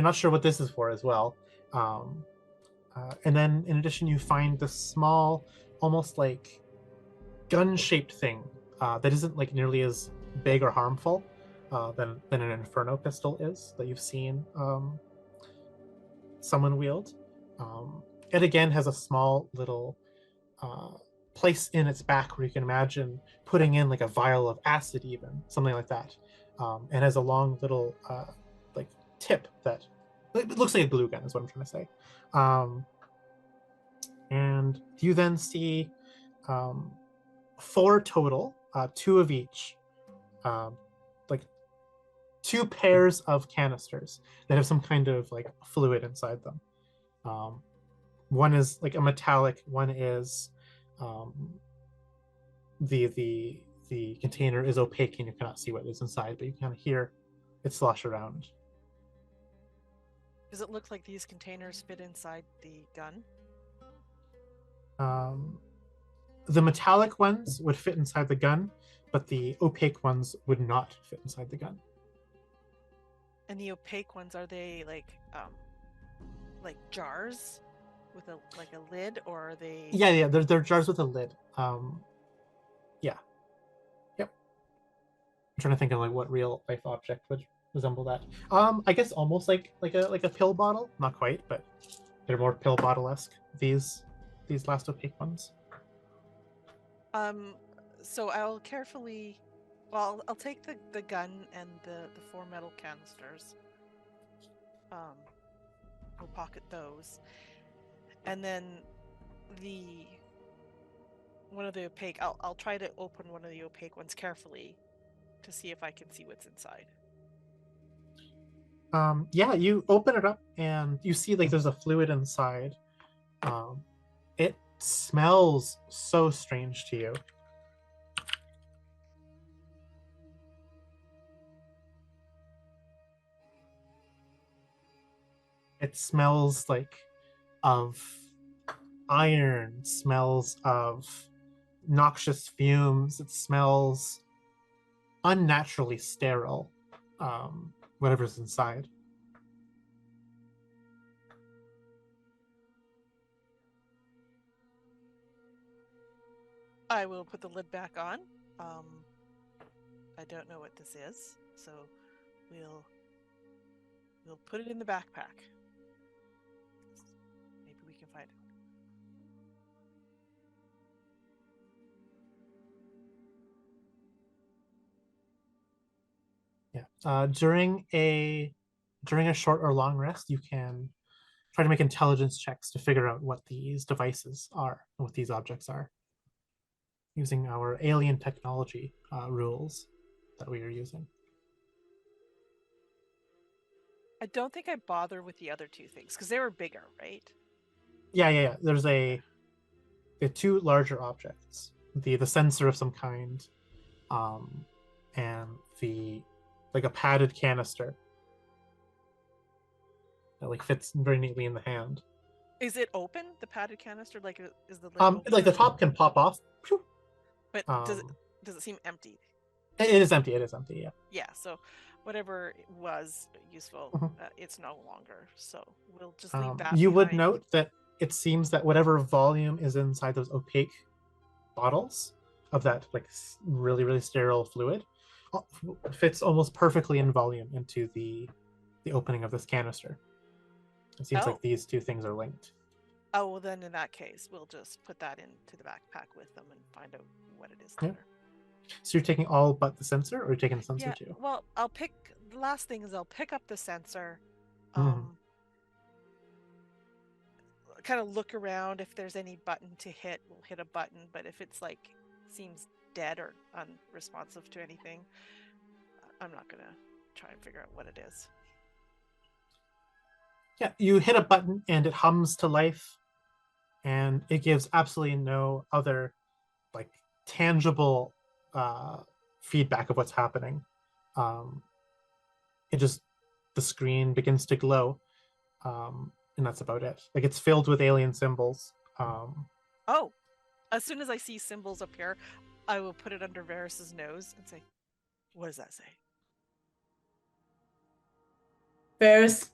not sure what this is for as well. And then in addition, you find this small, almost like gun-shaped thing that isn't like nearly as big or harmful than an Inferno pistol is that you've seen someone wield. It again has a small little place in its back where you can imagine putting in like a vial of acid, even something like that. And has a long little like tip that it looks like a glue gun is what I'm trying to say. And you then see 4 total, 2 of each, like 2 pairs of canisters that have some kind of like fluid inside them. One is like a metallic, one is the container is opaque and you cannot see what is inside, but you can kind of hear it slosh around. Does it look like these containers fit inside the gun? The metallic ones would fit inside the gun, but the opaque ones would not fit inside the gun. And the opaque ones, are they like jars with a lid, or are they? Yeah, they're jars with a lid. Yeah. Yep. I'm trying to think of like what real life object would resemble that. I guess almost like a pill bottle. Not quite, but they're more pill bottle-esque. These last opaque ones. So I'll carefully, well, I'll take the gun and the 4 metal canisters. We'll pocket those, and then one of the opaque. I'll try to open one of the opaque ones carefully to see if I can see what's inside. Yeah, you open it up and you see like there's a fluid inside. It smells so strange to you. It smells like of iron, smells of noxious fumes. It smells unnaturally sterile, whatever's inside. I will put the lid back on. I don't know what this is, so we'll put it in the backpack. Maybe we can find it. Yeah. During a short or long rest, you can try to make intelligence checks to figure out what these devices are and what these objects are, using our alien technology rules that we are using. I don't think I bother with the other two things because they were bigger, right? Yeah. There's the two larger objects, the sensor of some kind, and the like a padded canister that like fits very neatly in the hand. Is it open? The padded canister, like is the lid open? Like the top can pop off. But does it seem empty? It is empty. It is empty. Yeah. Yeah. So whatever was useful, Mhm. it's no longer. So we'll just leave that. You would behind. note that it seems that whatever volume is inside those opaque bottles of that like really really sterile fluid fits almost perfectly in volume into the opening of this canister. It seems like these two things are linked. Oh, well, then in that case, we'll just put that into the backpack with them and find out what it is later. So you're taking all but the sensor, or you're taking the sensor too? Well, the last thing is I'll pick up the sensor, Mhm. kind of look around. If there's any button to hit, we'll hit a button. But if it's like seems dead or unresponsive to anything, I'm not gonna try and figure out what it is. Yeah, you hit a button and it hums to life, and it gives absolutely no other like tangible feedback of what's happening. It just the screen begins to glow, and that's about it. Like it's filled with alien symbols. As soon as I see symbols appear, I will put it under Veris's nose and say, "What does that say?" Veris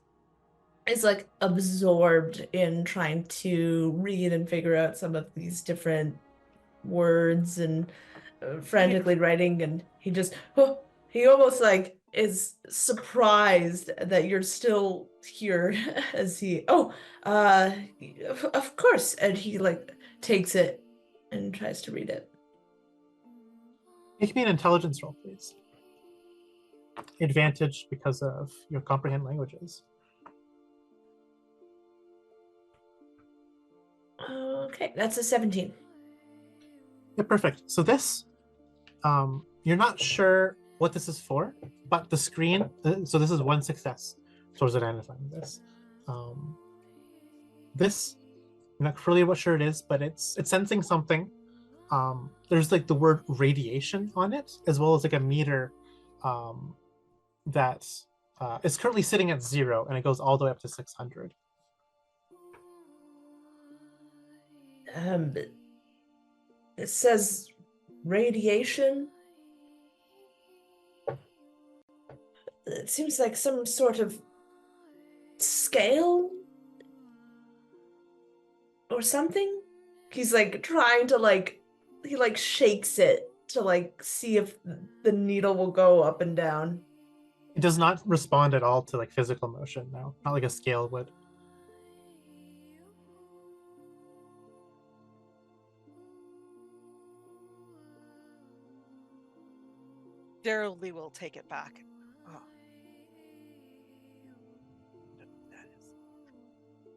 is like absorbed in trying to read and figure out some of these different words and frantically writing, and he almost like is surprised that you're still here as of course, and he like takes it and tries to read it. Make me an intelligence roll, please. Advantage because of your comprehend languages. Okay, that's a 17. Yeah, perfect. So this, you're not sure what this is for, but the screen. So this is one success towards identifying this. This, I'm not really sure it is, but it's sensing something. There's like the word radiation on it, as well as like a meter that is currently sitting at 0, and it goes all the way up to 600. It says radiation. It seems like some sort of scale or something. He's like trying to he like shakes it to like see if the needle will go up and down. It does not respond at all to like physical motion, no, not like a scale would. Daeralei will take it back. Oh. That is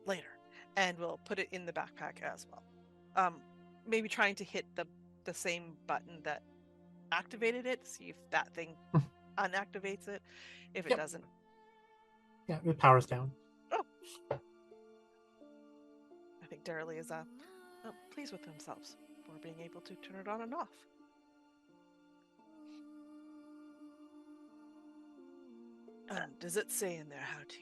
later, and we'll put it in the backpack as well. Maybe trying to hit the same button that activated it. See if that thing unactivates it. If it doesn't, yeah, it powers down. Oh, I think Daeralei is pleased with themselves for being able to turn it on and off. Does it say in there how to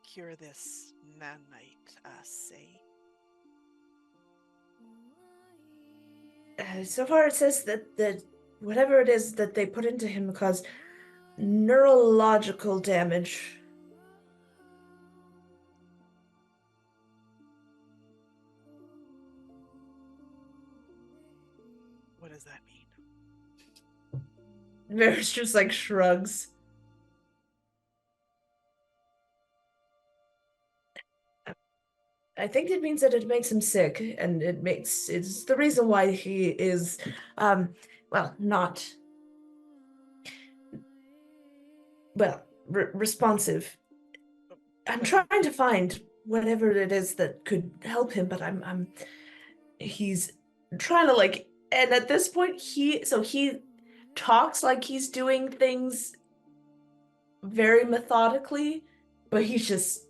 cure this nanite say? So far, it says that whatever it is that they put into him caused neurological damage. What does that mean? Varys just like shrugs. I think it means that it makes him sick, and it's the reason why he is, well, not, well, responsive. I'm trying to find whatever it is that could help him, but he's trying to like, and at this point he talks like he's doing things very methodically, but he's just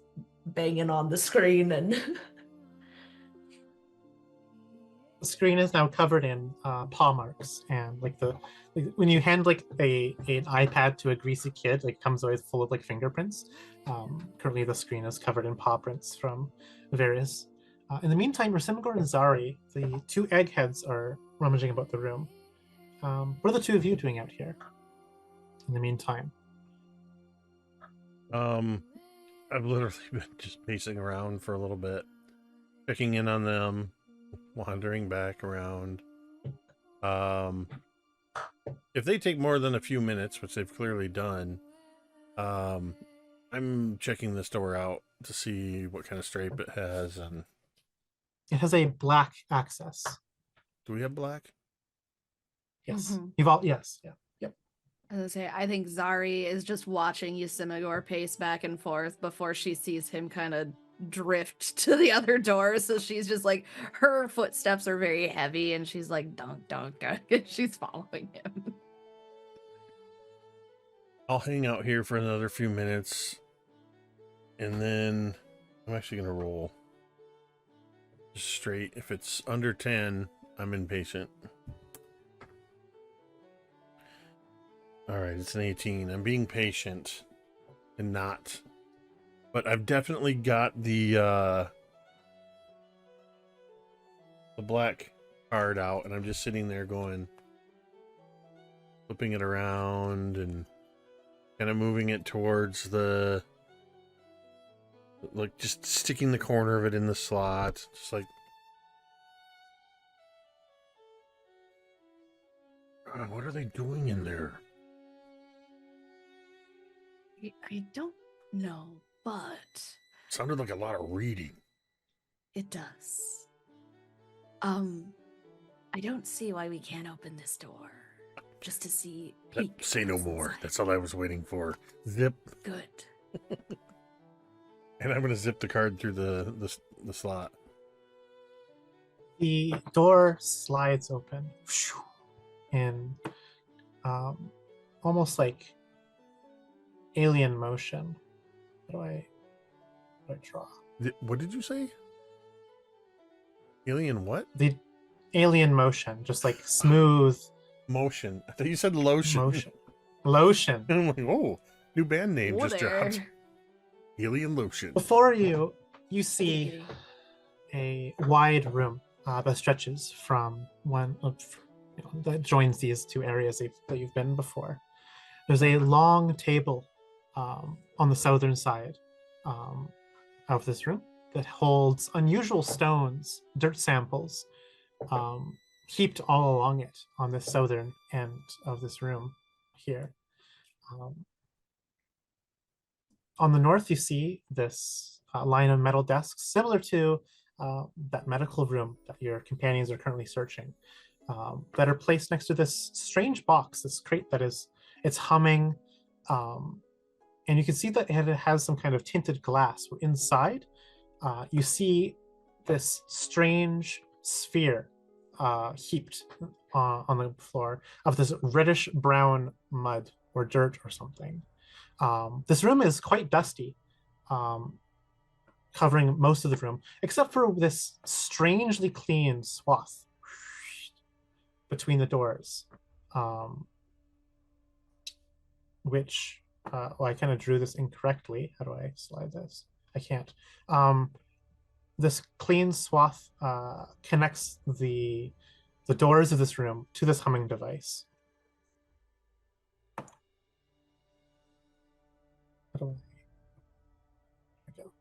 banging on the screen and The screen is now covered in paw marks, and like when you hand like an iPad to a greasy kid, like comes away full of like fingerprints. Currently, the screen is covered in paw prints from Veris. In the meantime, Yrsimagor and Zaari, the two eggheads, are rummaging about the room. What are the two of you doing out here? In the meantime, I've literally been just pacing around for a little bit, checking in on them, wandering back around. If they take more than a few minutes, which they've clearly done, I'm checking this door out to see what kind of stripe it has. And it has a black access. do we have black? Yes, Mhm. you've all yes, yeah. I was gonna say, I think Zaari is just watching Yrsimagor pace back and forth before she sees him kind of drift to the other door. So she's just like, her footsteps are very heavy, and she's like, dunk, dunk, dunk. She's following him. I'll hang out here for another few minutes, and then I'm actually gonna roll just straight. If it's under 10, I'm impatient. All right, it's an 18. I'm being patient and not, but I've definitely got the black card out, and I'm just sitting there going, flipping it around and kind of moving it towards the, like, just sticking the corner of it in the slot, just like, what are they doing in there? I don't know, but Sounded like a lot of reading. it does. I don't see why we can't open this door. Just to see. Say no more. That's all I was waiting for. Zip. Good. And I'm gonna zip the card through the slot. The door slides open in almost like alien motion. How do I draw? What did you say? Alien what? The alien motion, just like smooth Motion. I thought you said lotion. motion. Lotion. I'm like, oh, new band name Whoa just there. dropped. Alien Lotion. Before you see a wide room that stretches from one of that joins these two areas that you've been before. There's a long table on the southern side of this room that holds unusual stones, dirt samples, heaped all along it on the southern end of this room here. On the north, you see this line of metal desks, similar to that medical room that your companions are currently searching, that are placed next to this strange box, this crate it's humming, and you can see that it has some kind of tinted glass. Where inside, you see this strange sphere heaped on the floor of this reddish brown mud or dirt or something. This room is quite dusty, covering most of the room, except for this strangely clean swath between the doors, which, well, I kind of drew this incorrectly. How do I slide this? I can't. This clean swath connects the doors of this room to this humming device. How do I go?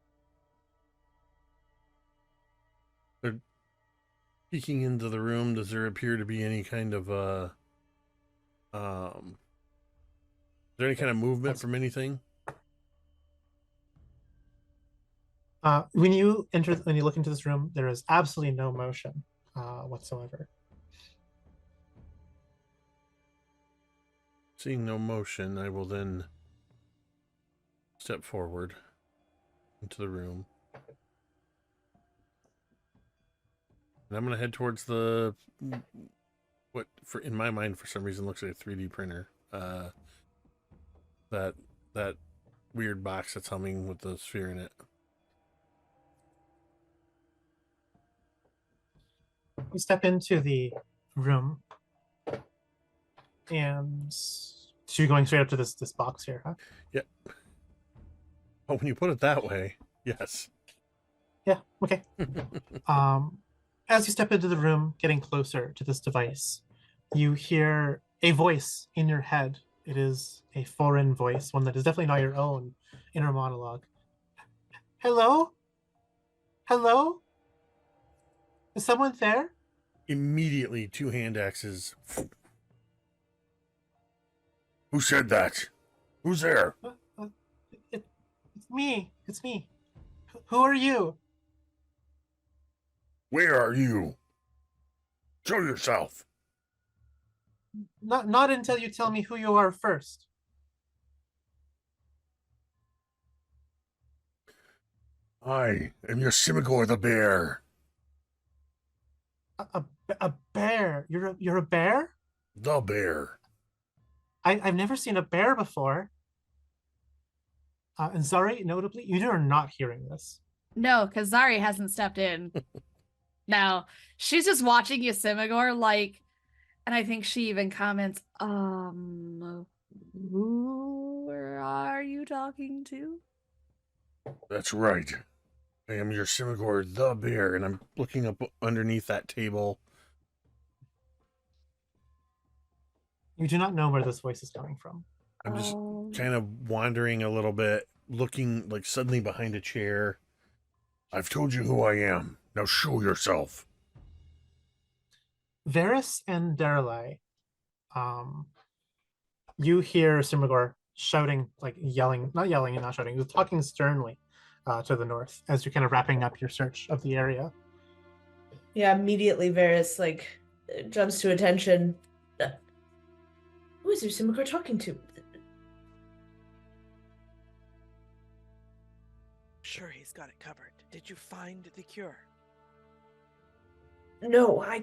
They're peeking into the room. Does there appear to be any kind of is there any kind of movement from anything? When you look into this room, there is absolutely no motion whatsoever. Seeing no motion, I will then step forward into the room. And I'm going to head towards the, what for in my mind for some reason looks like a 3D printer. That weird box that's humming with the sphere in it. You step into the room, and so you're going straight up to this box here, huh? Yep. Oh, when you put it that way, yes. Yeah. Okay. As you step into the room, getting closer to this device, you hear a voice in your head. It is a foreign voice, one that is definitely not your own inner monologue. Hello? Hello? Is someone there? Immediately, 2 hand axes. Who said that? Who's there? It's me. It's me. Who are you? Where are you? Show yourself. Not until you tell me who you are first. I am Yrsimagor the bear. A bear? You're a bear? The bear. I've never seen a bear before. And Zaari, notably, you are not hearing this. No, because Zaari hasn't stepped in. No, she's just watching Yrsimagor, like, and I think she even comments, who are you talking to? That's right. I am Yrsimagor the bear, and I'm looking up underneath that table. You do not know where this voice is coming from. I'm just kind of wandering a little bit, looking like suddenly behind a chair. I've told you who I am. Now show yourself. Veris and Daeralei, you hear Yrsimagor shouting, like yelling, not yelling and not shouting, he's talking sternly to the north as you're kind of wrapping up your search of the area. Yeah, immediately Veris like jumps to attention. Who is Yrsimagor talking to? Sure, he's got it covered. Did you find the cure? No, I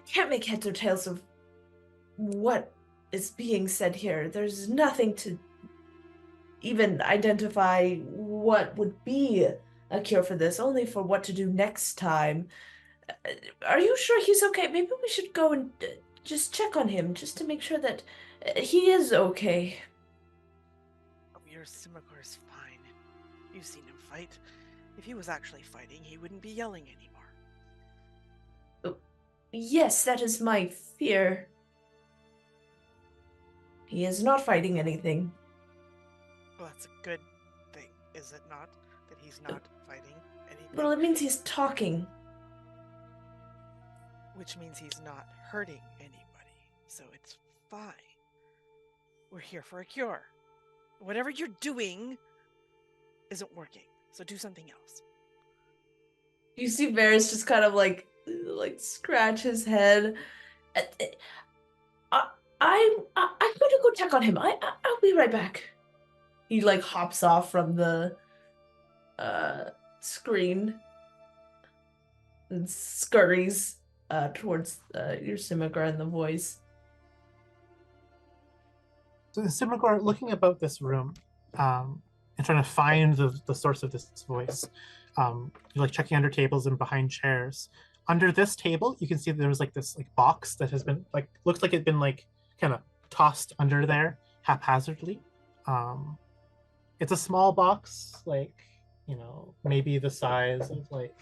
can't make heads or tails of what is being said here. There's nothing to even identify what would be a cure for this, only for what to do next time. Are you sure he's okay? Maybe we should go and just check on him, just to make sure that he is okay. Oh, Yrsimagor's fine. You've seen him fight. If he was actually fighting, he wouldn't be yelling anymore. Yes, that is my fear. He is not fighting anything. Well, that's a good thing, is it not? That he's not fighting anything? Well, it means he's talking. Which means he's not hurting anybody. So it's fine. We're here for a cure. Whatever you're doing isn't working. So do something else. You see Veris just kind of like scratch his head. I'm going to go check on him. I'll be right back. He like hops off from the screen and scurries towards Yrsimagor and the voice. So Yrsimagor, looking about this room, and trying to find the source of this voice, you're like checking under tables and behind chairs. Under this table, you can see there was like this like box that has been like looks like it'd been like kind of tossed under there haphazardly. It's a small box, like, you know, maybe the size of like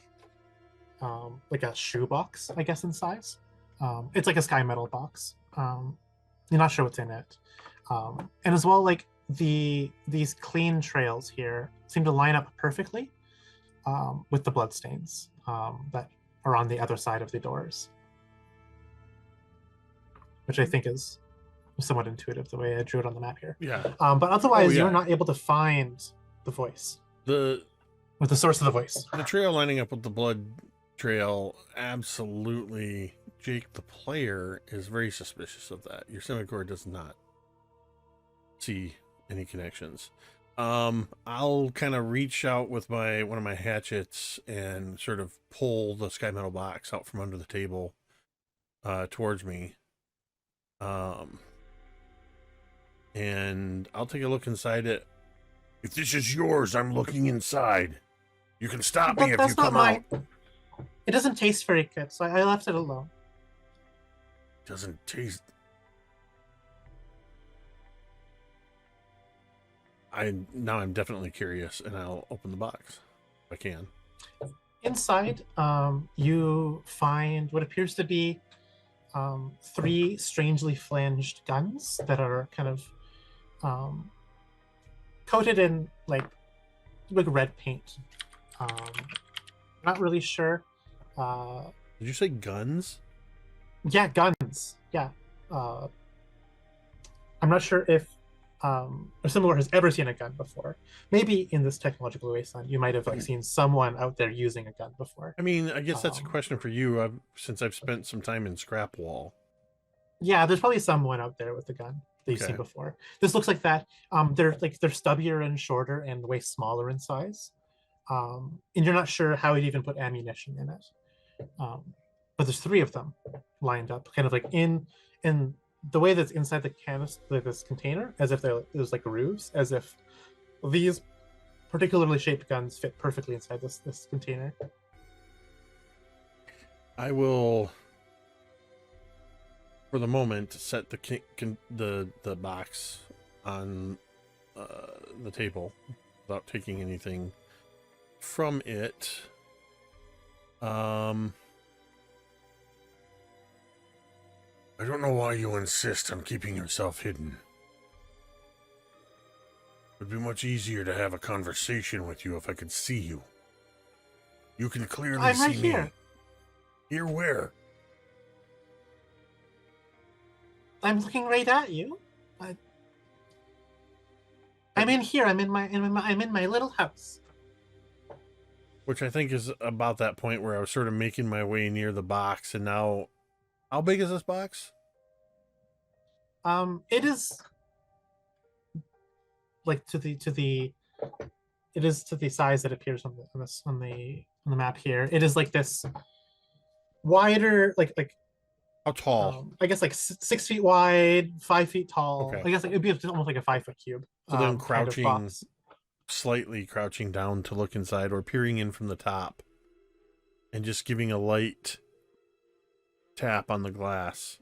a shoe box, I guess, in size. It's like a Skymetal box. You're not sure what's in it. And as well, like these clean trails here seem to line up perfectly with the bloodstains that are on the other side of the doors, which I think is somewhat intuitive the way I drew it on the map here. Yeah. But otherwise, Oh, yeah. you're not able to find the voice. with the source of the voice. The trail lining up with the blood trail, absolutely. Jake, the player, is very suspicious of that. Yrsimagor does not see any connections. I'll kind of reach out with one of my hatchets and sort of pull the Skymetal box out from under the table towards me. And I'll take a look inside it. If this is yours, I'm looking inside. You can stop me if you come out. It doesn't taste very good, so I left it alone. Doesn't taste. Now I'm definitely curious, and I'll open the box if I can. Inside, you find what appears to be 3 strangely flanged guns that are kind of coated in like red paint. Not really sure. Did you say guns? Yeah, guns. Yeah. I'm not sure if Yrsimagor has ever seen a gun before. Maybe in this technological wasteland, you might have seen someone out there using a gun before. I mean, I guess that's a question for you. Since I've spent some time in Scrapwall. Yeah, there's probably someone out there with a gun that you've seen before. This looks like that. They're stubbier and shorter and way smaller in size. And you're not sure how he'd even put ammunition in it. But there's 3 of them lined up, kind of like in the way that's inside the canister, this container, as if there's like roofs, as if these particularly shaped guns fit perfectly inside this container. I will, for the moment, set the box on the table without taking anything from it. I don't know why you insist on keeping yourself hidden. It would be much easier to have a conversation with you if I could see you. You can clearly I'm see right here. me. Here where? I'm looking right at you. I'm in here. I'm in my little house. Which I think is about that point where I was sort of making my way near the box, and now, how big is this box? It is like to the size that appears on the map here. It is like this wider, like how tall? I guess like 6 feet wide, 5 feet tall. Okay. I guess it'd be almost like a 5 foot cube. So then kind of box. slightly crouching down to look inside, or peering in from the top and just giving a light tap on the glass.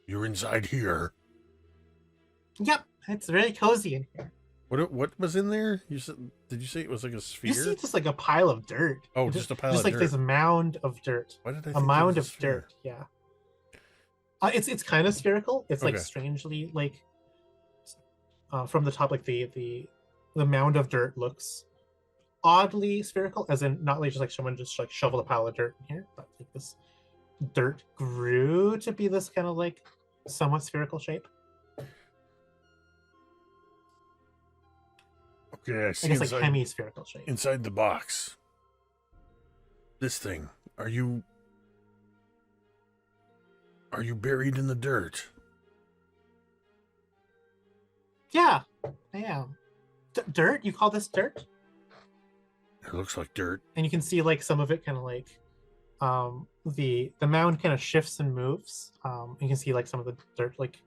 You're inside here. Yep, it's very cozy in here. What was in there? Did you say it was like a sphere? You see just like a pile of dirt. Oh, just a pile of dirt. Just like this mound of dirt. Why did I think a mound it was of sphere? dirt? Yeah. It's kind of spherical. It's like Okay. strangely like from the top, like the mound of dirt looks oddly spherical, as in not like just like someone just like shoveled a pile of dirt in here, but like this dirt grew to be this kind of like somewhat spherical shape. Okay, I see. I guess like inside, hemispherical shape. inside the box. This thing. Are you buried in the dirt? Yeah, I am. Dirt? You call this dirt? It looks like dirt. And you can see like some of it kind of like the mound kind of shifts and moves. You can see like some of the dirt like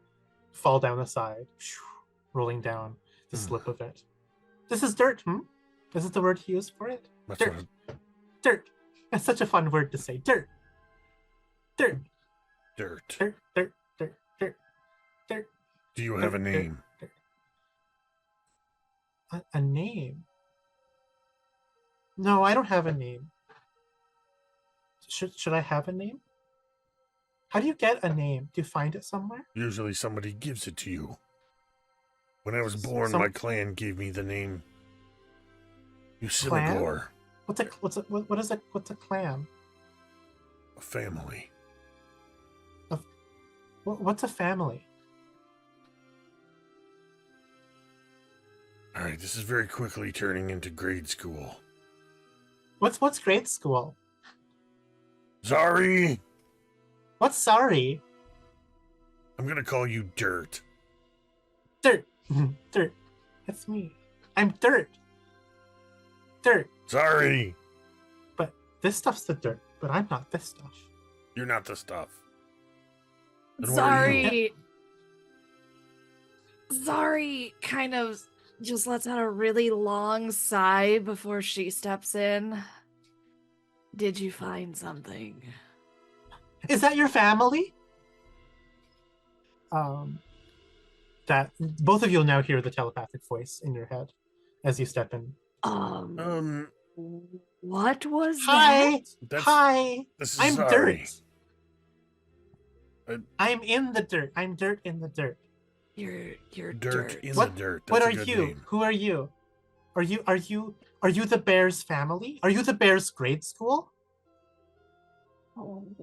fall down the side, rolling down the slip of it. This is dirt, This is the word he used for it? That's Dirt. Dirt. That's such a fun word to say. Dirt. Dirt. Dirt. Dirt. Dirt. Dirt. Dirt. Dirt. Do you have a name? Dirt. A name? No, I don't have a name. Should I have a name? How do you get a name? Do you find it somewhere? Usually somebody gives it to you. When I was born, my clan gave me the name Yrsimagor. What's a clan? A family. What's a family? All right, this is very quickly turning into grade school. What's grade school? Zaari, What's sorry? I'm gonna call you Dirt. Dirt. Dirt. That's me. I'm dirt. Dirt. Zaari, But this stuff's the dirt, but I'm not this stuff. you're not the stuff. Then what are you? Zaari kind of just lets out a really long sigh before she steps in. Did you find something? Is that your family? That both of you will now hear the telepathic voice in your head as you step in. What was Hi, That's- hi. This is I'm Zaari. dirt. I'm in the dirt. I'm dirt in the dirt. You're Dirt in What- the dirt. What That's are a good you? name. Who are you? Are you the Bears family? Are you the Bears grade school?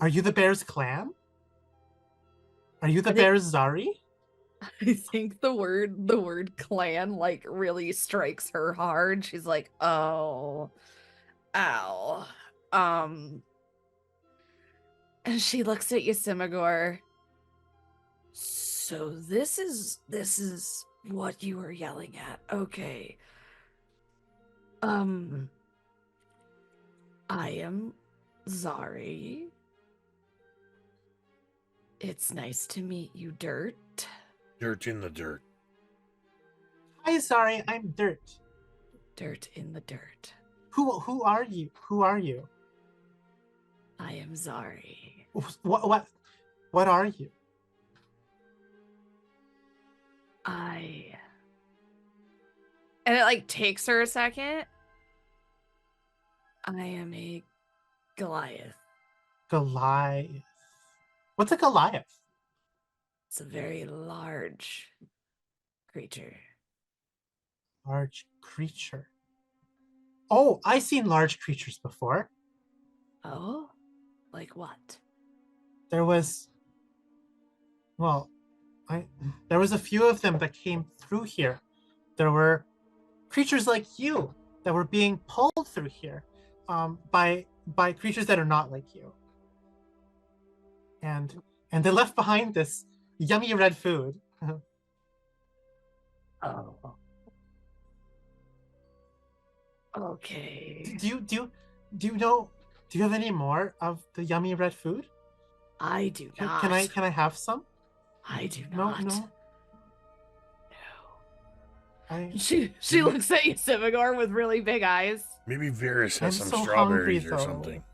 Are you the Bears clan? Are you the I think- Bears Zaari? I think the word clan like really strikes her hard. She's like, "Oh. Ow." And she looks at Yrsimagor. So this is what you were yelling at. Okay. I am Zaari. It's nice to meet you, Dirt. Dirt in the dirt. Hi, sorry, I'm dirt. Dirt in the dirt. Who are you? Who are you? I am Zaari. What are you? And it like takes her a second. I am a Goliath. Goliath. What's a Goliath? It's a very large creature. Large creature. Oh, I've seen large creatures before. Oh? Like what? There was a few of them that came through here. There were creatures like you that were being pulled through here by creatures that are not like you. And they left behind this yummy red food. Oh. Okay. Do you have any more of the yummy red food? I do not. Can I have some? I do No, not. no. She looks at Yrsimagor with really big eyes. Maybe Veris has I'm some so strawberries hungry, or though. something.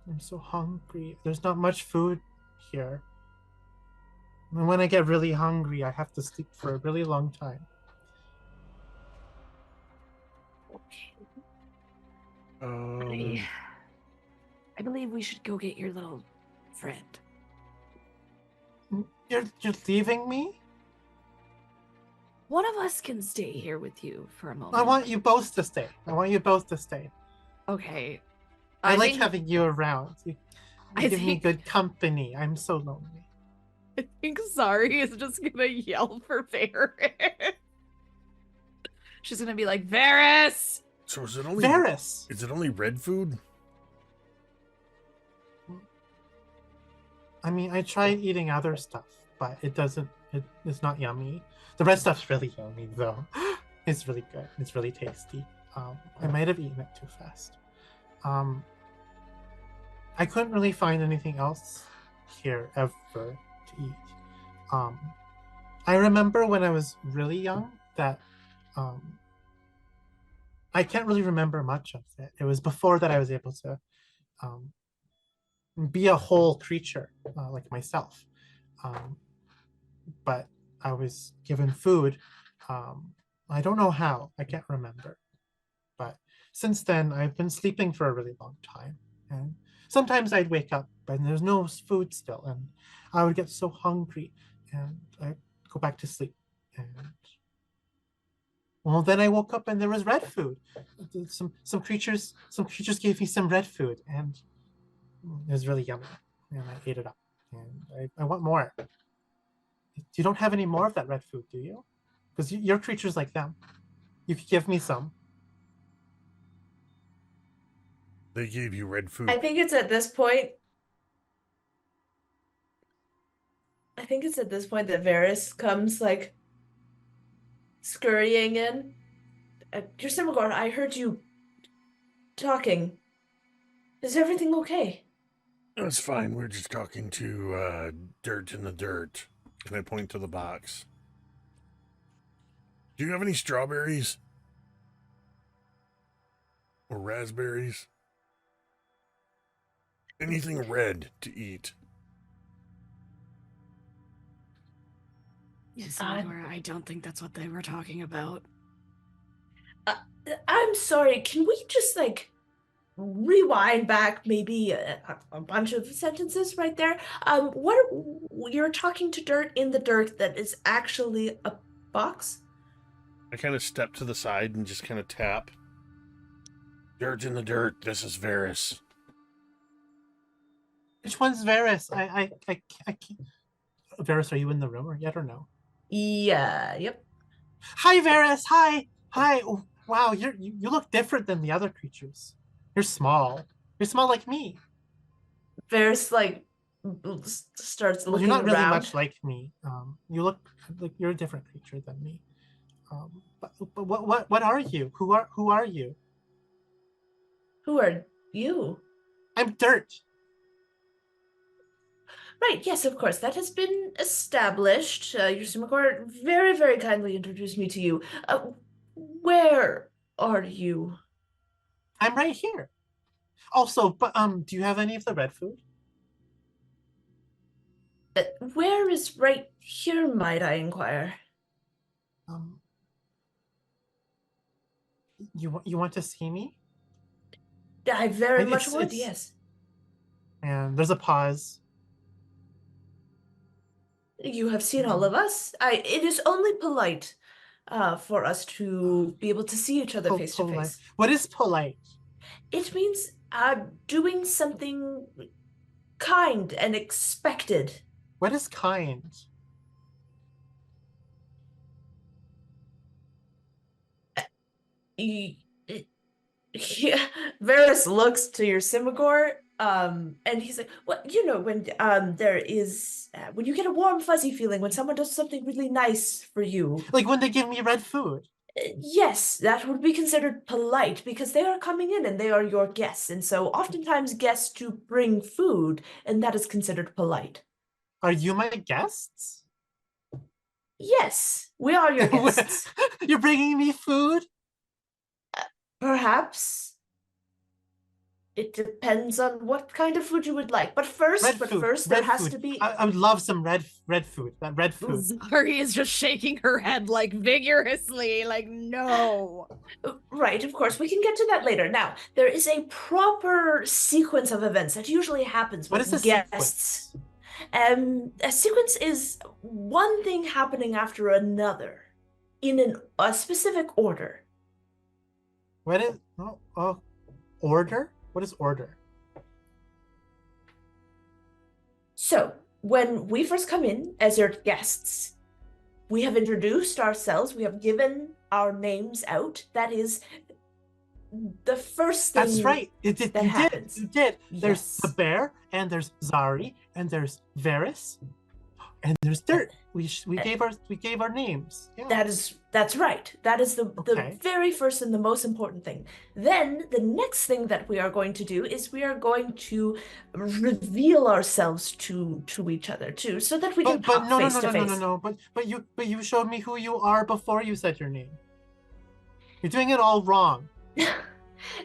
I'm so hungry. There's not much food here. And when I get really hungry, I have to sleep for a really long time. I believe we should go get your little friend. You're leaving me? One of us can stay here with you for a moment. I want you both to stay. Okay. I like think- having you around. You give me good company. I'm so lonely. I think Zaari is just gonna yell for Veris. She's gonna be like, Veris! So is it only Veris! Is it only red food? I mean, I tried eating other stuff, but it's not yummy. The red stuff's really yummy, though. It's really good. It's really tasty. I might have eaten it too fast. I couldn't really find anything else here ever to eat. I remember when I was really young that I can't really remember much of it. It was before that I was able to be a whole creature like myself. But I was given food. I don't know how. I can't remember. But since then, I've been sleeping for a really long time. And sometimes I'd wake up and there's no food still. And I would get so hungry and I'd go back to sleep. And well, then I woke up and there was red food. Some creatures gave me some red food and it was really yummy. And I ate it up. And I want more. You don't have any more of that red food, do you? Because your creature's like them. You could give me some. They gave you red food. I think it's at this point. I think it's at this point that Veris comes like scurrying in. Yrsimagor, I heard you talking. Is everything okay? That's fine. We're just talking to Dirt in the Dirt. And I point to the box. Do you have any strawberries? Or raspberries? Anything red to eat? Yssimagor, I don't think that's what they were talking about. I'm sorry, can we just like rewind back maybe a bunch of sentences right there? You're talking to Dirt in the Dirt that is actually a box? I kind of step to the side and just kind of tap. Dirt in the Dirt, this is Veris. Which one's Veris? I can't. Veris, are you in the room yet or no? Yeah, yep. Hi, Veris. Hi. Oh, wow, you look different than the other creatures. You're small. You're small like me. Veris like starts Well, looking you're not really around. much like me. You look like you're a different creature than me. But what are you? Who are you? Who are you? I'm Dirt. Right, yes, of course. That has been established. Yrsimagor very, very kindly introduced me to you. Where are you? I'm right here. Also, but do you have any of the red food? Where is right here, might I inquire? Um, you want to see me? I very Like, much it's- would, it's- yes. And there's a pause. You have seen all of us. It is only polite for us to be able to see each other face to Polite. face. What is polite? It means doing something kind and expected. What is kind? Y- Yeah, Veris looks to Yrsimagor, and he's like, "Well, you know, when there is when you get a warm, fuzzy feeling when someone does something really nice for you. Like when they give me red food. Yes, that would be considered polite because they are coming in and they are your guests, and so oftentimes guests do bring food, and that is considered polite. Are you my guests? Yes, we are your guests. You're bringing me food? Perhaps. It depends on what kind of food you would like. But first, there has to be. I would love some red food. That red food. Zaari is just shaking her head like vigorously, like no. Right, of course, we can get to that later. Now, there is a proper sequence of events that usually happens What with is a guests. A sequence is one thing happening after another in a specific order. What is order? What is order? So, when we first come in as your guests, we have introduced ourselves, we have given our names out. That is the first thing. That's right. You did. There's Yes. the bear, and there's Zaari, and there's Veris, and there's Dirt. We gave our names. Yeah. That's right. That is the Okay. very first and the most important thing. Then the next thing that we are going to do is we are going to reveal ourselves to each other too, so that we can talk face to face. No. But you showed me who you are before you said your name. You're doing it all wrong.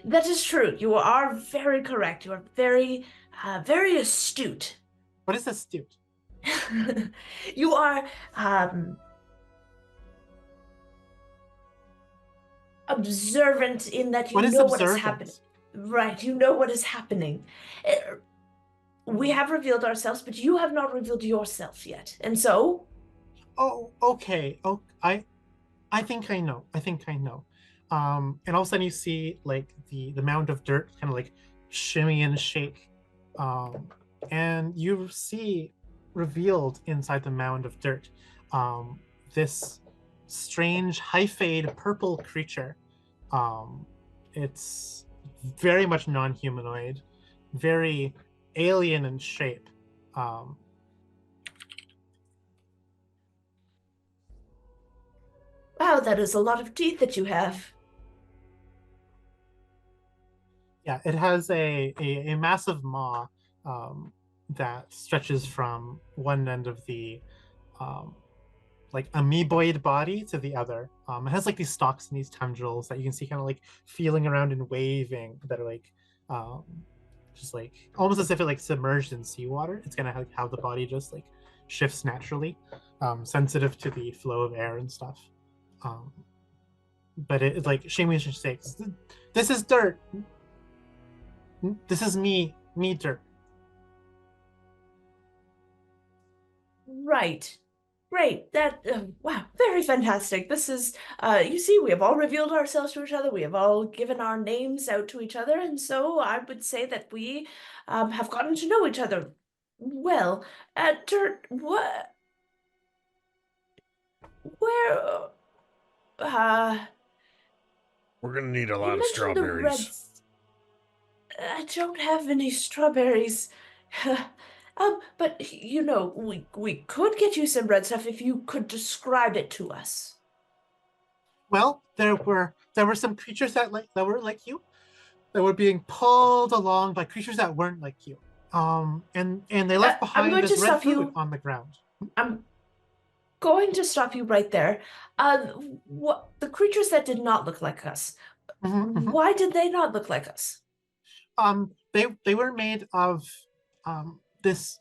That is true. You are very correct. You are very, very astute. What is astute? You are observant in that you What is know what is observant? happening. Right, you know what is happening. We have revealed ourselves, but you have not revealed yourself yet. And so, Oh, okay. Oh, I think I know. And all of a sudden you see like the mound of dirt kind of like shimmy and shake. And you see revealed inside the mound of dirt this strange hyphaid purple creature. It's very much non-humanoid, very alien in shape. Um, Wow, that is a lot of teeth that you have. Yeah, it has a massive maw that stretches from one end of the um, like amoeboid body to the other. It has like these stalks and these tendrils that you can see kind of like feeling around and waving that are like um, just like almost as if it like submerged in seawater. It's gonna have how the body just like shifts naturally, sensitive to the flow of air and stuff. Um, but it's like Shamey should say, this is dirt. This is me dirt. Right. Great. That, wow, very fantastic. This is, you see, we have all revealed ourselves to each other. We have all given our names out to each other. And so I would say that we have gotten to know each other well. Dirt, what? Where, We're gonna need a you lot of mentioned the strawberries. reds. I don't have any strawberries. But you know, we could get you some red stuff if you could describe it to us. Well, there were some creatures that were like you, that were being pulled along by creatures that weren't like you. And they left I'm behind going this to red stop food you. on the ground. I'm going to stop you right there. What the creatures that did not look like us? Why did they not look like us? They were made of this.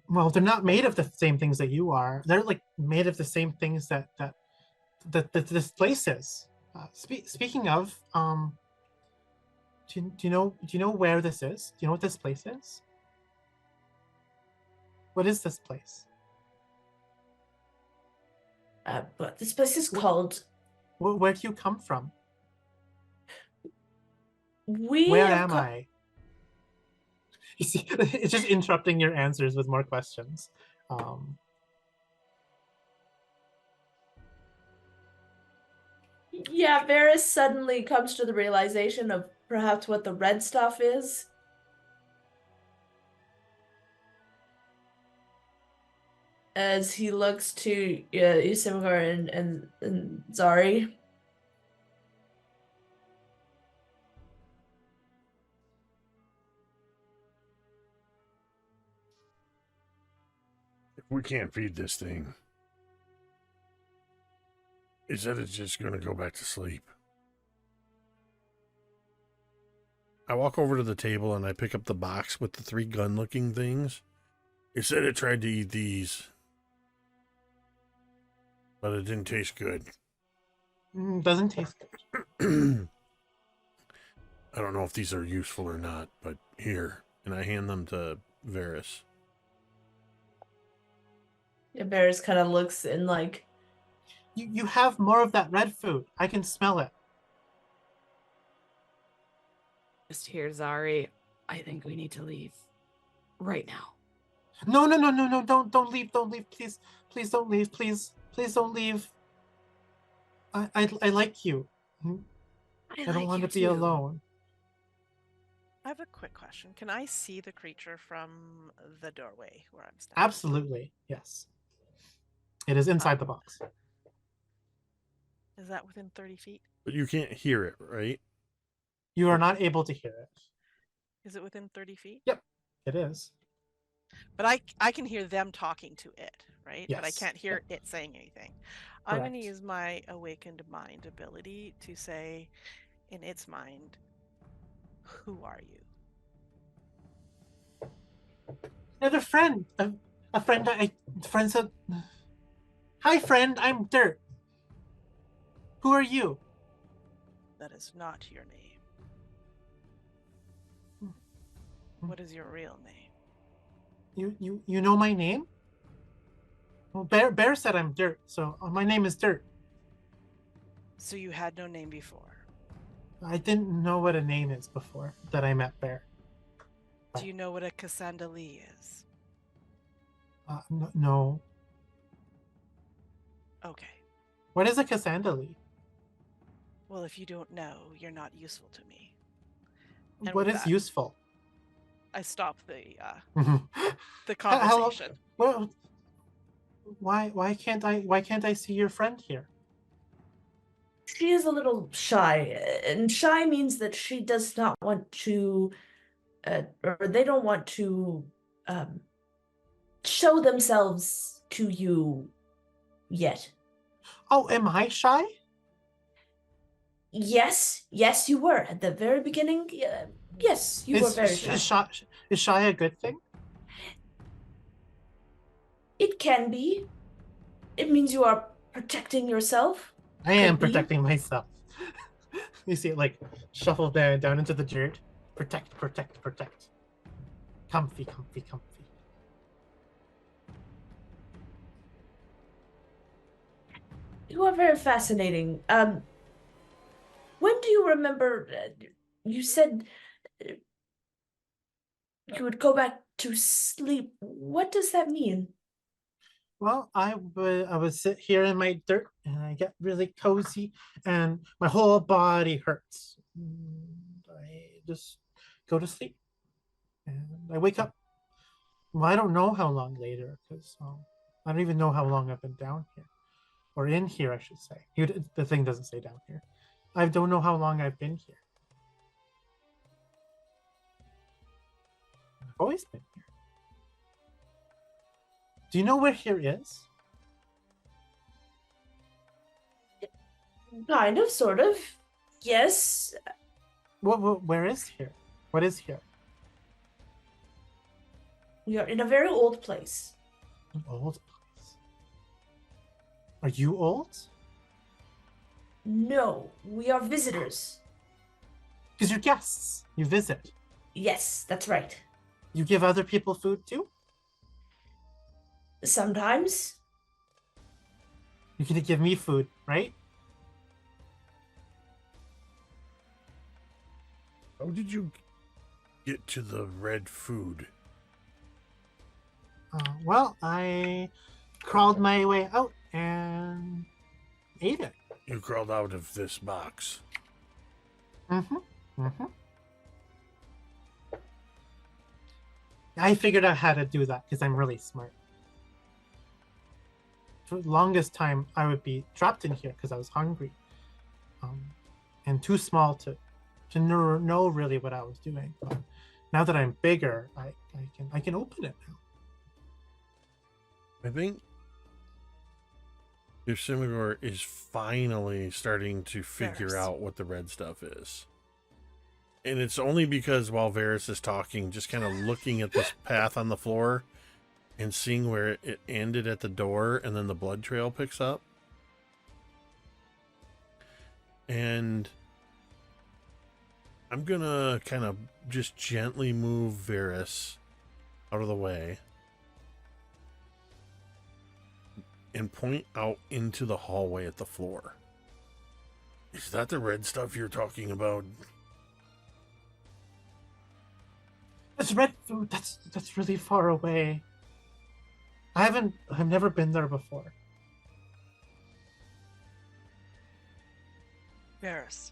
Well, they're not made of the same things that you are. They're like made of the same things that this place is. Speaking of, do you know where this is? Do you know what this place is? What is this place? But this place is called. Where do you come from? Where am I? You see, it's just interrupting your answers with more questions. Yeah, Veris suddenly comes to the realization of perhaps what the red stuff is. As he looks to Yrsimagor and Zaari. If we can't feed this thing, he said it's just gonna go back to sleep. I walk over to the table and I pick up the box with the 3 gun-looking things. It said it tried to eat these, but it didn't taste good. Doesn't taste good. I don't know if these are useful or not, but here. And I hand them to Veris. Yeah, Veris kind of looks and like... You have more of that red food. I can smell it. Just here, Zaari. I think we need to leave right now. No, don't leave, please don't leave, please don't leave. I like you. I don't want to be alone. I have a quick question. Can I see the creature from the doorway where I'm standing? Absolutely, yes. It is inside the box. Is that within 30 feet? But you can't hear it, right? You are not able to hear it. Is it within 30 feet? Yep, it is. But I can hear them talking to it, right? Yes. But I can't hear it saying anything. Correct. I'm going to use my awakened mind ability to say in its mind, who are you? Another friend. A friend. Friend said, "Hi, friend. I'm Dirt. Who are you?" That is not your name. What is your real name? You know my name? Well, Bear said I'm Dirt, so my name is Dirt. So you had no name before. I didn't know what a name is before that I met Bear. Do you know what a Cassandali is? No. Okay. What is a Cassandali? Well, if you don't know, you're not useful to me. And What with is that, useful? I stop the Hello. conversation. Well, why can't I see your friend here? She is a little shy, and shy means that she does not want to, or they don't want to um, show themselves to you yet. Oh, am I shy? Yes, you were at the very beginning. Yes, you were very shy. Is shy a good thing? It can be. It means you are protecting yourself. I am Could be. protecting myself. You see it like shuffle down into the dirt. Protect. Comfy. You are very fascinating. When do you remember? You said you would go back to sleep. What does that mean? Well, I would sit here in my dirt and I get really cozy and my whole body hurts. And I just go to sleep and I wake up. Well, I don't know how long later because I don't even know how long I've been down here or in here, I should say. The thing doesn't say down here. I don't know how long I've been here. I've always been here. Do you know where here is? Kind of, sort of. Yes. Where is here? What is here? We are in a very old place. An old place. Are you old? No, we are visitors. Because you're guests. You visit. Yes, that's right. You give other people food too? Sometimes. You're gonna give me food, right? How did you get to the red food? Well, I crawled my way out and ate it. You crawled out of this box. I figured out how to do that because I'm really smart. For the longest time, I would be trapped in here because I was hungry, and too small to know really what I was doing. But now that I'm bigger, I can open it now. I think Yrsimagor is finally starting to figure Veris. out what the red stuff is. And it's only because while Veris is talking, just kind of looking at this path on the floor and seeing where it ended at the door and then the blood trail picks up. And I'm gonna kind of just gently move Veris out of the way and point out into the hallway at the floor. Is that the red stuff you're talking about? It's red food. That's really far away. I've never been there before. Veris,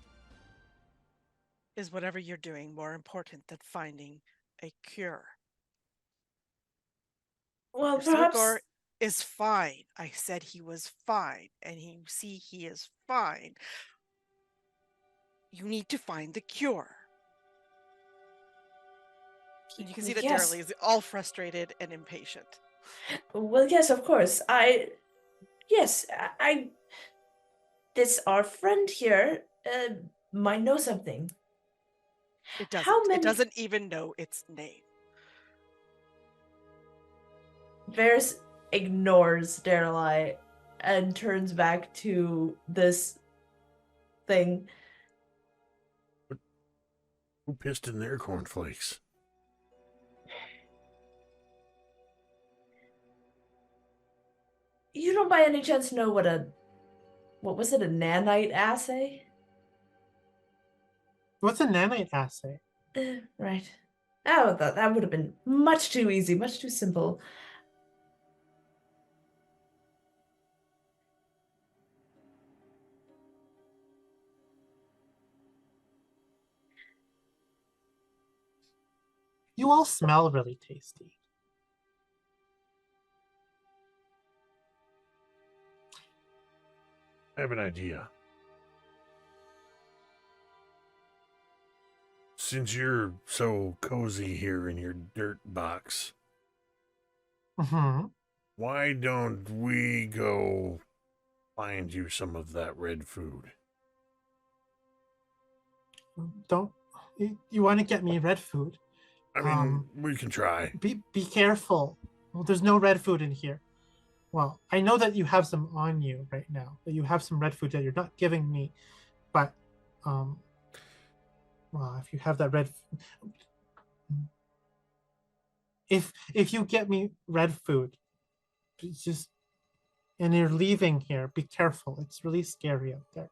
is whatever you're doing more important than finding a cure? Well, Yrsimagor perhaps. is fine. I said he was fine, and he is fine. You need to find the cure. And you can see that Yes. Daeralei is all frustrated and impatient. Well, yes, of course. Yes, this our friend here might know something. It doesn't. How many? It doesn't even know its name. Veris ignores Daeralei and turns back to this thing. Who pissed in their cornflakes? You don't by any chance know what was it, a nanite assay? What's a nanite assay? Right. Oh, that would have been much too easy, much too simple. You all smell really tasty. I have an idea. Since you're so cozy here in your dirt box, Mm-hmm. why don't we go find you some of that red food? Don't you want to get me red food? I mean, we can try. Be careful. Well, there's no red food in here. Well, I know that you have some on you right now. That you have some red food that you're not giving me, but well, if you have that red, if you get me red food, it's just and you're leaving here, be careful. It's really scary out there.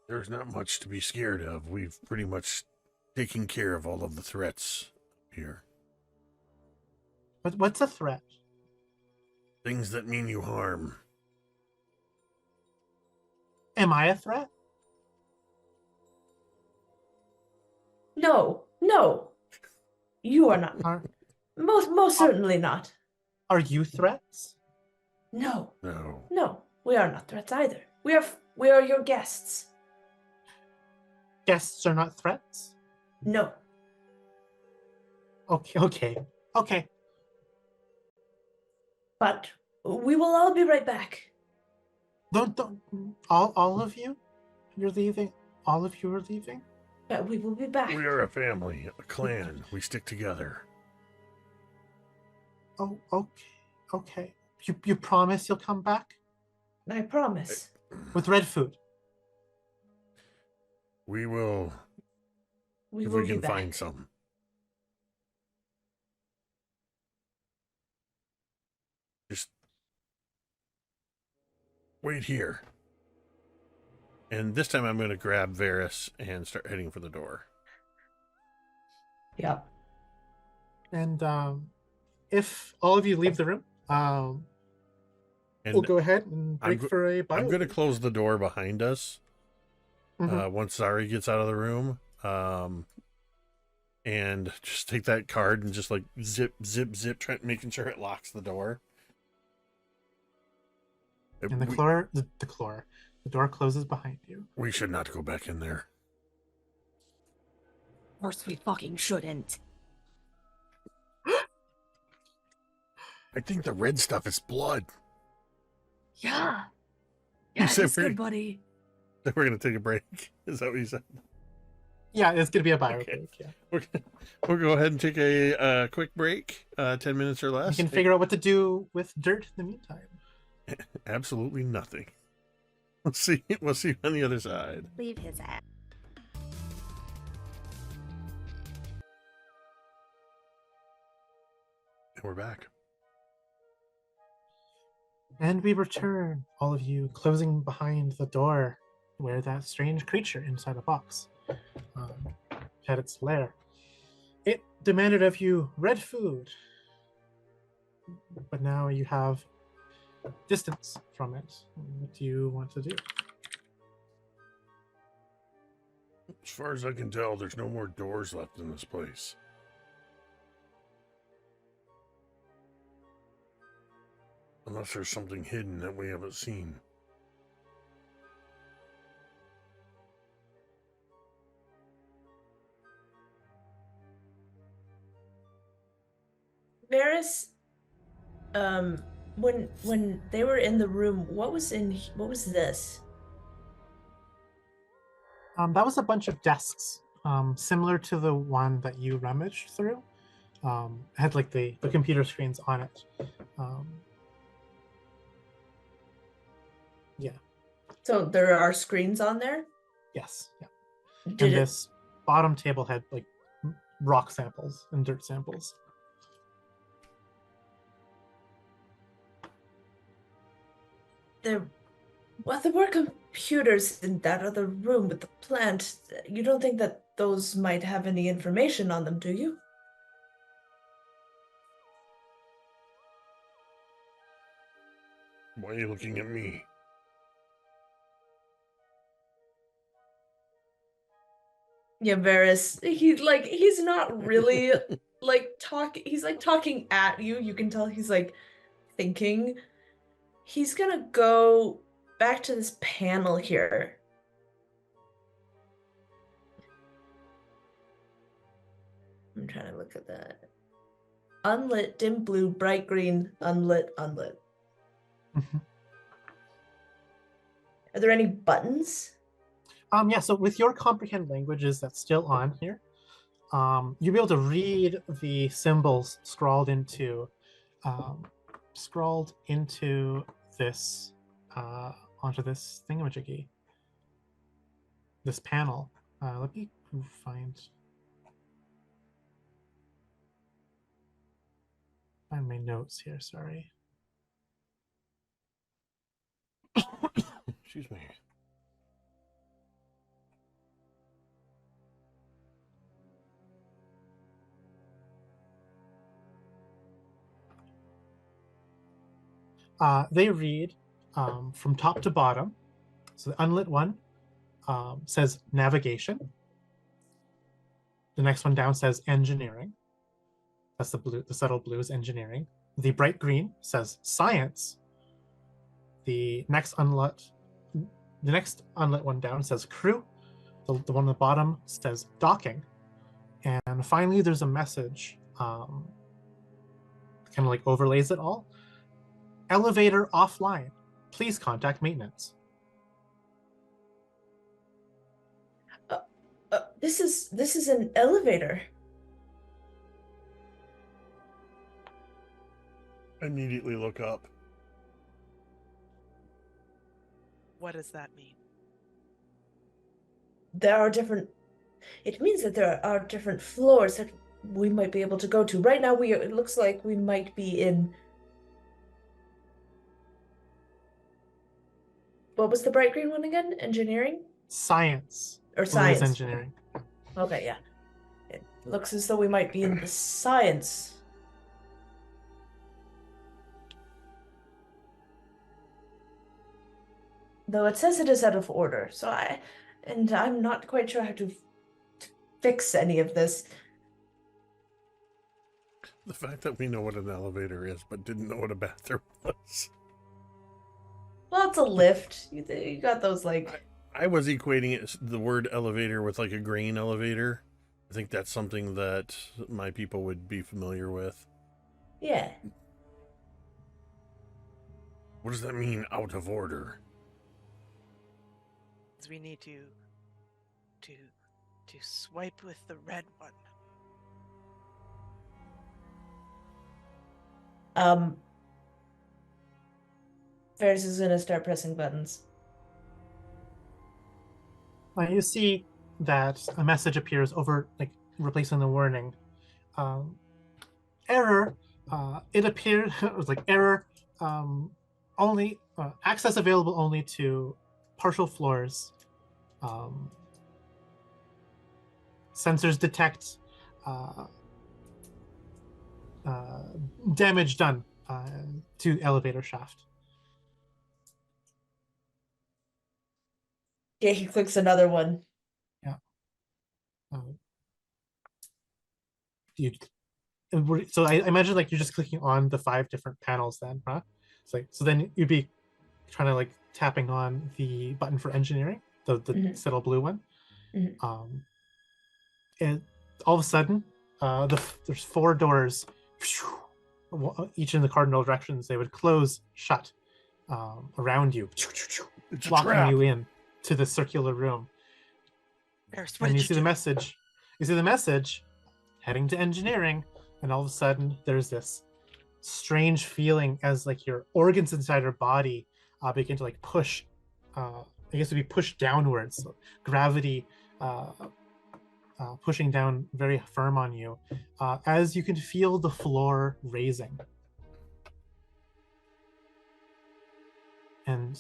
There's not much to be scared of. We've pretty much taken care of all of the threats here. What's a threat? Things that mean you harm. Am I a threat? No, no. You are not. Are Most certainly not. are you threats? No, No. no. We are not threats either. We are your guests. Guests are not threats? No. Okay. But we will all be right back. Don't all of you? You're leaving? All of you are leaving? But we will be back. We are a family, a clan. We stick together. Oh, okay. You promise you'll come back? I promise. With red food. We will, We if will we be can back. find some. Just wait here. And this time I'm going to grab Veris and start heading for the door. Yep. And if all of you leave the room, And we'll go ahead and break for a bio. I'm going to close the door behind us Mhm. once Zaari gets out of the room. And just take that card and just like zip, making sure it locks the door. And the door closes behind you. We should not go back in there. Of course we fucking shouldn't. I think the red stuff is blood. Yeah. You Yeah, said it's good, we're- buddy. We're going to take a break. Is that what you said? Yeah, it's gonna be a bio Okay. break. Yeah, We'll go ahead and take a quick break, 10 minutes or you less. can figure out what to do with dirt in the meantime. Absolutely nothing. We'll see you on the other side. Leave his ass. And we're back. And we return, all of you closing behind the door where that strange creature inside a box had its lair. It demanded of you red food, but now you have distance from it. What do you want to do? As far as I can tell, there's no more doors left in this place. Unless there's something hidden that we haven't seen. Veris, when they were in the room, what was this? That was a bunch of desks, similar to the one that you rummaged through. Had like the computer screens on it. Yeah. So there are screens on there? Yes. Yeah. Did And it, this bottom table had like rock samples and dirt samples. there were computers in that other room with the plant. You don't think that those might have any information on them, do you? Why are you looking at me? Yeah, Veris. He's not really he's like talking at you. You can tell he's like thinking. He's gonna go back to this panel here. I'm trying to look at that. Unlit, dim blue, bright green, unlit, unlit. Mhm. Are there any buttons? Yeah, so with your comprehend languages that's still on here, you'll be able to read the symbols um, scrawled into this onto this thingamajiggy, this panel. Let me find my notes here. Sorry. Excuse me. They read from top to bottom. So the unlit one says navigation. The next one down says engineering. That's the blue. The subtle blue is engineering. The bright green says science. The next unlit one down says crew. The one on the bottom says docking. And finally, there's a message, kind of like overlays it all. Elevator offline. Please contact maintenance. This is an elevator. Immediately look up. What does that mean? It means that there are different floors that we might be able to go to. Right now, it looks like we might be in. What was the bright green one again? Engineering? Science. Or Blue is science. engineering. Okay, yeah. It looks as though we might be in the science. Though it says it is out of order, so I'm not quite sure how to fix any of this. The fact that we know what an elevator is, but didn't know what a bathroom was. Well, it's a lift. You got those like. I was equating the word elevator with like a grain elevator. I think that's something that my people would be familiar with. Yeah. What does that mean, out of order? We need to swipe with the red one. Veris is gonna start pressing buttons. You see that a message appears over, like, replacing the warning. Error. It appeared it was like error. Only access available only to partial floors. Sensors detect damage done to elevator shaft. Yeah, he clicks another one. Yeah. So I imagine like you're just clicking on the 5 different panels then, huh? It's like, so then you'd be trying to like tapping on the button for engineering, the subtle blue one. And all of a sudden, there's 4 doors, each in the cardinal directions. They would close shut around you, locking you in to the circular room. And you see the message. You see the message heading to engineering, and all of a sudden there's this strange feeling as like your organs inside your body begin to like push. I guess to be pushed downwards. So gravity pushing down very firm on you, as you can feel the floor raising. And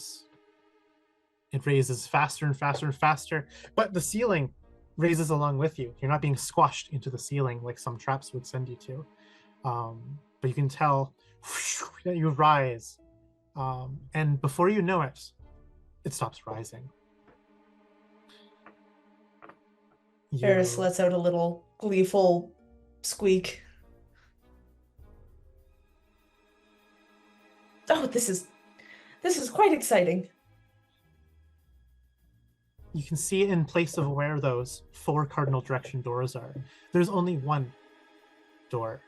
it raises faster and faster and faster, but the ceiling raises along with you. You're not being squashed into the ceiling like some traps would send you to. But you can tell that you rise. And before you know it, it stops rising. Veris lets out a little gleeful squeak. Oh, this is quite exciting. You can see in place of where those 4 cardinal direction doors are, there's only one door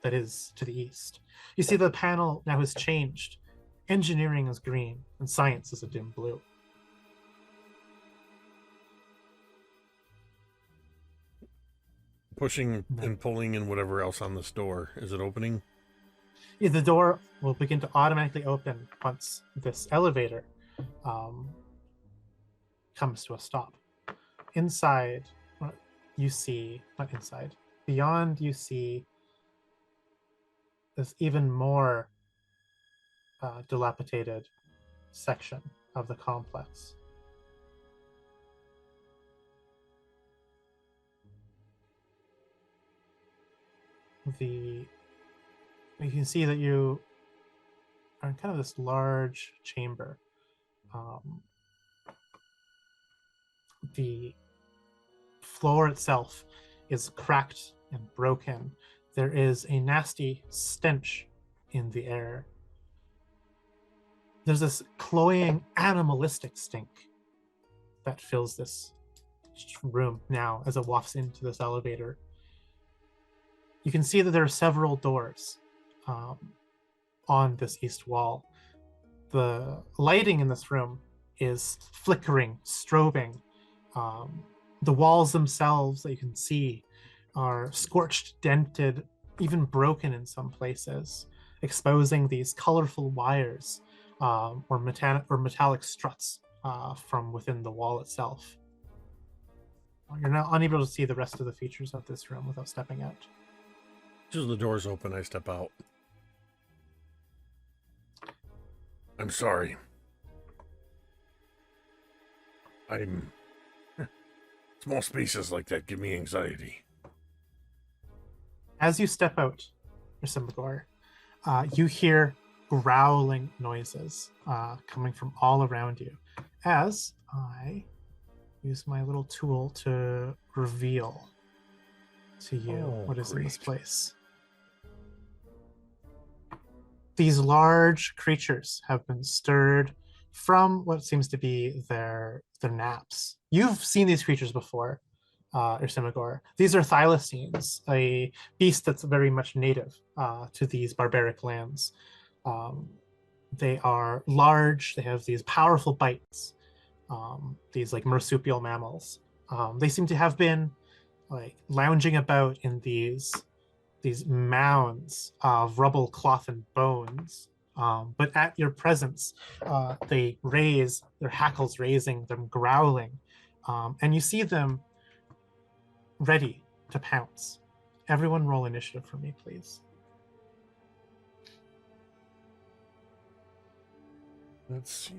that is to the east. You see the panel now has changed. Engineering is green and science is a dim blue. Pushing and pulling and whatever else on this door. Is it opening? Yeah, the door will begin to automatically open once this elevator comes to a stop. Inside, you see, not inside, beyond you see this even more dilapidated section of the complex. You can see that you are in kind of this large chamber. The floor itself is cracked and broken. There is a nasty stench in the air. There's this cloying, animalistic stink that fills this room now as it wafts into this elevator. You can see that there are several doors on this east wall. The lighting in this room is flickering, strobing. The walls themselves that you can see are scorched, dented, even broken in some places, exposing these colorful wires or metallic struts from within the wall itself. You're now unable to see the rest of the features of this room without stepping out. Just the doors open, I step out. I'm sorry. Small spaces like that give me anxiety. As you step out, Yrsimagor, you hear growling noises coming from all around you as I use my little tool to reveal to you what is in this place. These large creatures have been stirred from what seems to be their naps. You've seen these creatures before, Yrsimagor. These are thylacines, a beast that's very much native to these barbaric lands. They are large. They have these powerful bites. These like marsupial mammals. They seem to have been like lounging about in these mounds of rubble, cloth, and bones. But at your presence, they raise their hackles, raising them, growling, and you see them ready to pounce. Everyone roll initiative for me, please. Let's see.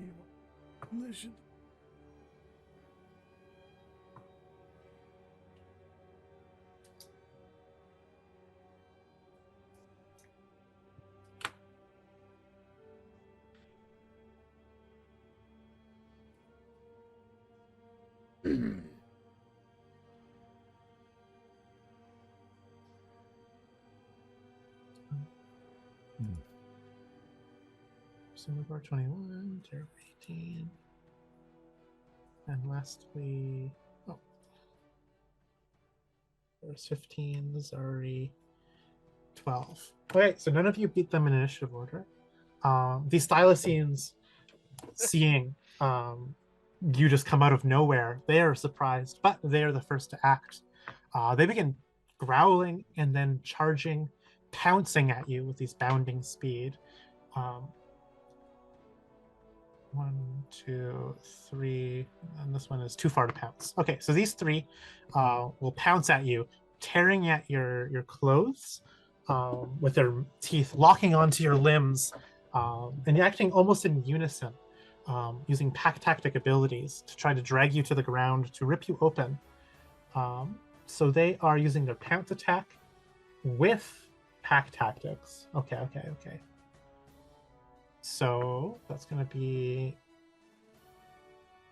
Yrsimagor 21, Terra 18, and lastly, there's 15, Zaari 12. Okay, so none of you beat them in initiative order. These thylacines, seeing you just come out of nowhere, they are surprised, but they are the first to act. They begin growling and then charging, pouncing at you with these bounding speed. 1, 2, 3, and this one is too far to pounce. Okay, so these three will pounce at you, tearing at your clothes with their teeth, locking onto your limbs, and acting almost in unison, using pack tactic abilities to try to drag you to the ground, to rip you open. So they are using their pounce attack with pack tactics. Okay. So that's going to be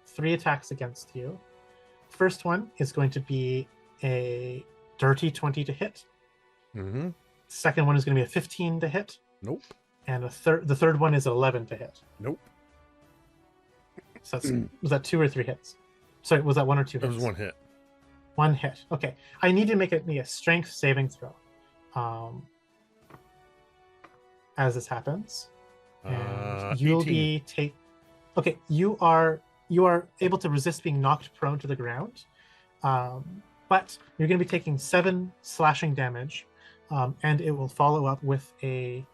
3 attacks against you. First one is going to be a dirty 20 to hit. Mm-hmm. Second one is going to be a 15 to hit. Nope. And the third one is 11 to hit. Nope. So that's, was that 2 or 3 hits? Sorry, was that 1 or 2 It hits? was 1 hit. 1 hit. Okay. I need to make it a strength saving throw. As this happens. And you'll 18. Okay, you are able to resist being knocked prone to the ground. But you're going to be taking 7 slashing damage. And it will follow up with a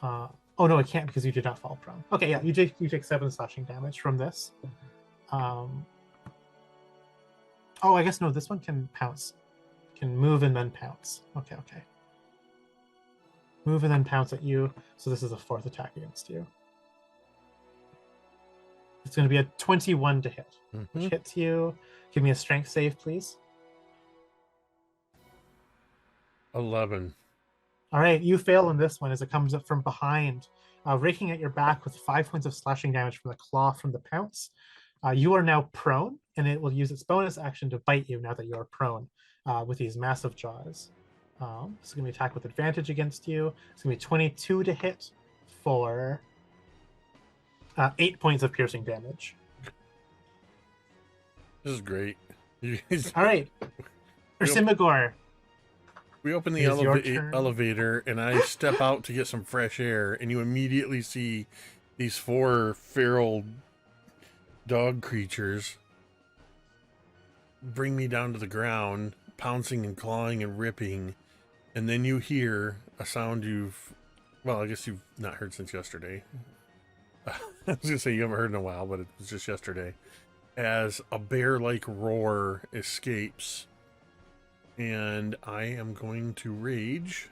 oh no, it can't because you did not fall prone. Okay, yeah, you take 7 slashing damage from this. Oh, I guess no, this one can pounce. Can move and then pounce. Okay. Move and then pounce at you. So this is a 4th attack against you. It's going to be a 21 to hit, which hits you. Give me a strength save, please. 11. All right, you fail on this one as it comes up from behind, raking at your back with 5 points of slashing damage from the claw from the pounce. You are now prone, and it will use its bonus action to bite you now that you are prone with these massive jaws. It's going to be attack with advantage against you. It's going to be 22 to hit for 8 points of piercing damage. This is great. All right, Yrsimagor. We open the elevator, and I step out to get some fresh air, and you immediately see these 4 feral dog creatures bring me down to the ground, pouncing and clawing and ripping, and then you hear a sound I guess you've not heard since yesterday. I was going to say you haven't heard in a while, but it was just yesterday, as a bear-like roar escapes. And I am going to rage.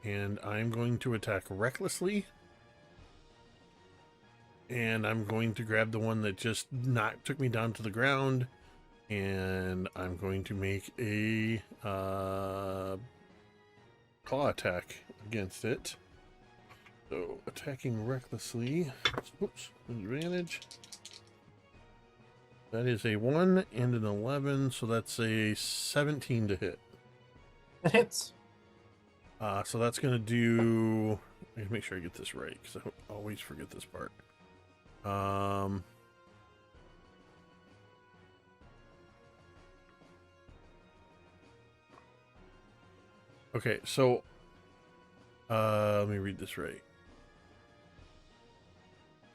And I'm going to attack recklessly. And I'm going to grab the one that just took me down to the ground. And I'm going to make a claw attack against it. So attacking recklessly. Oops, advantage. That is a 1 and an 11, so that's a 17 to hit. That hits. So that's going to do... I gotta make sure I get this right, because I always forget this part. Okay, so... let me read this right.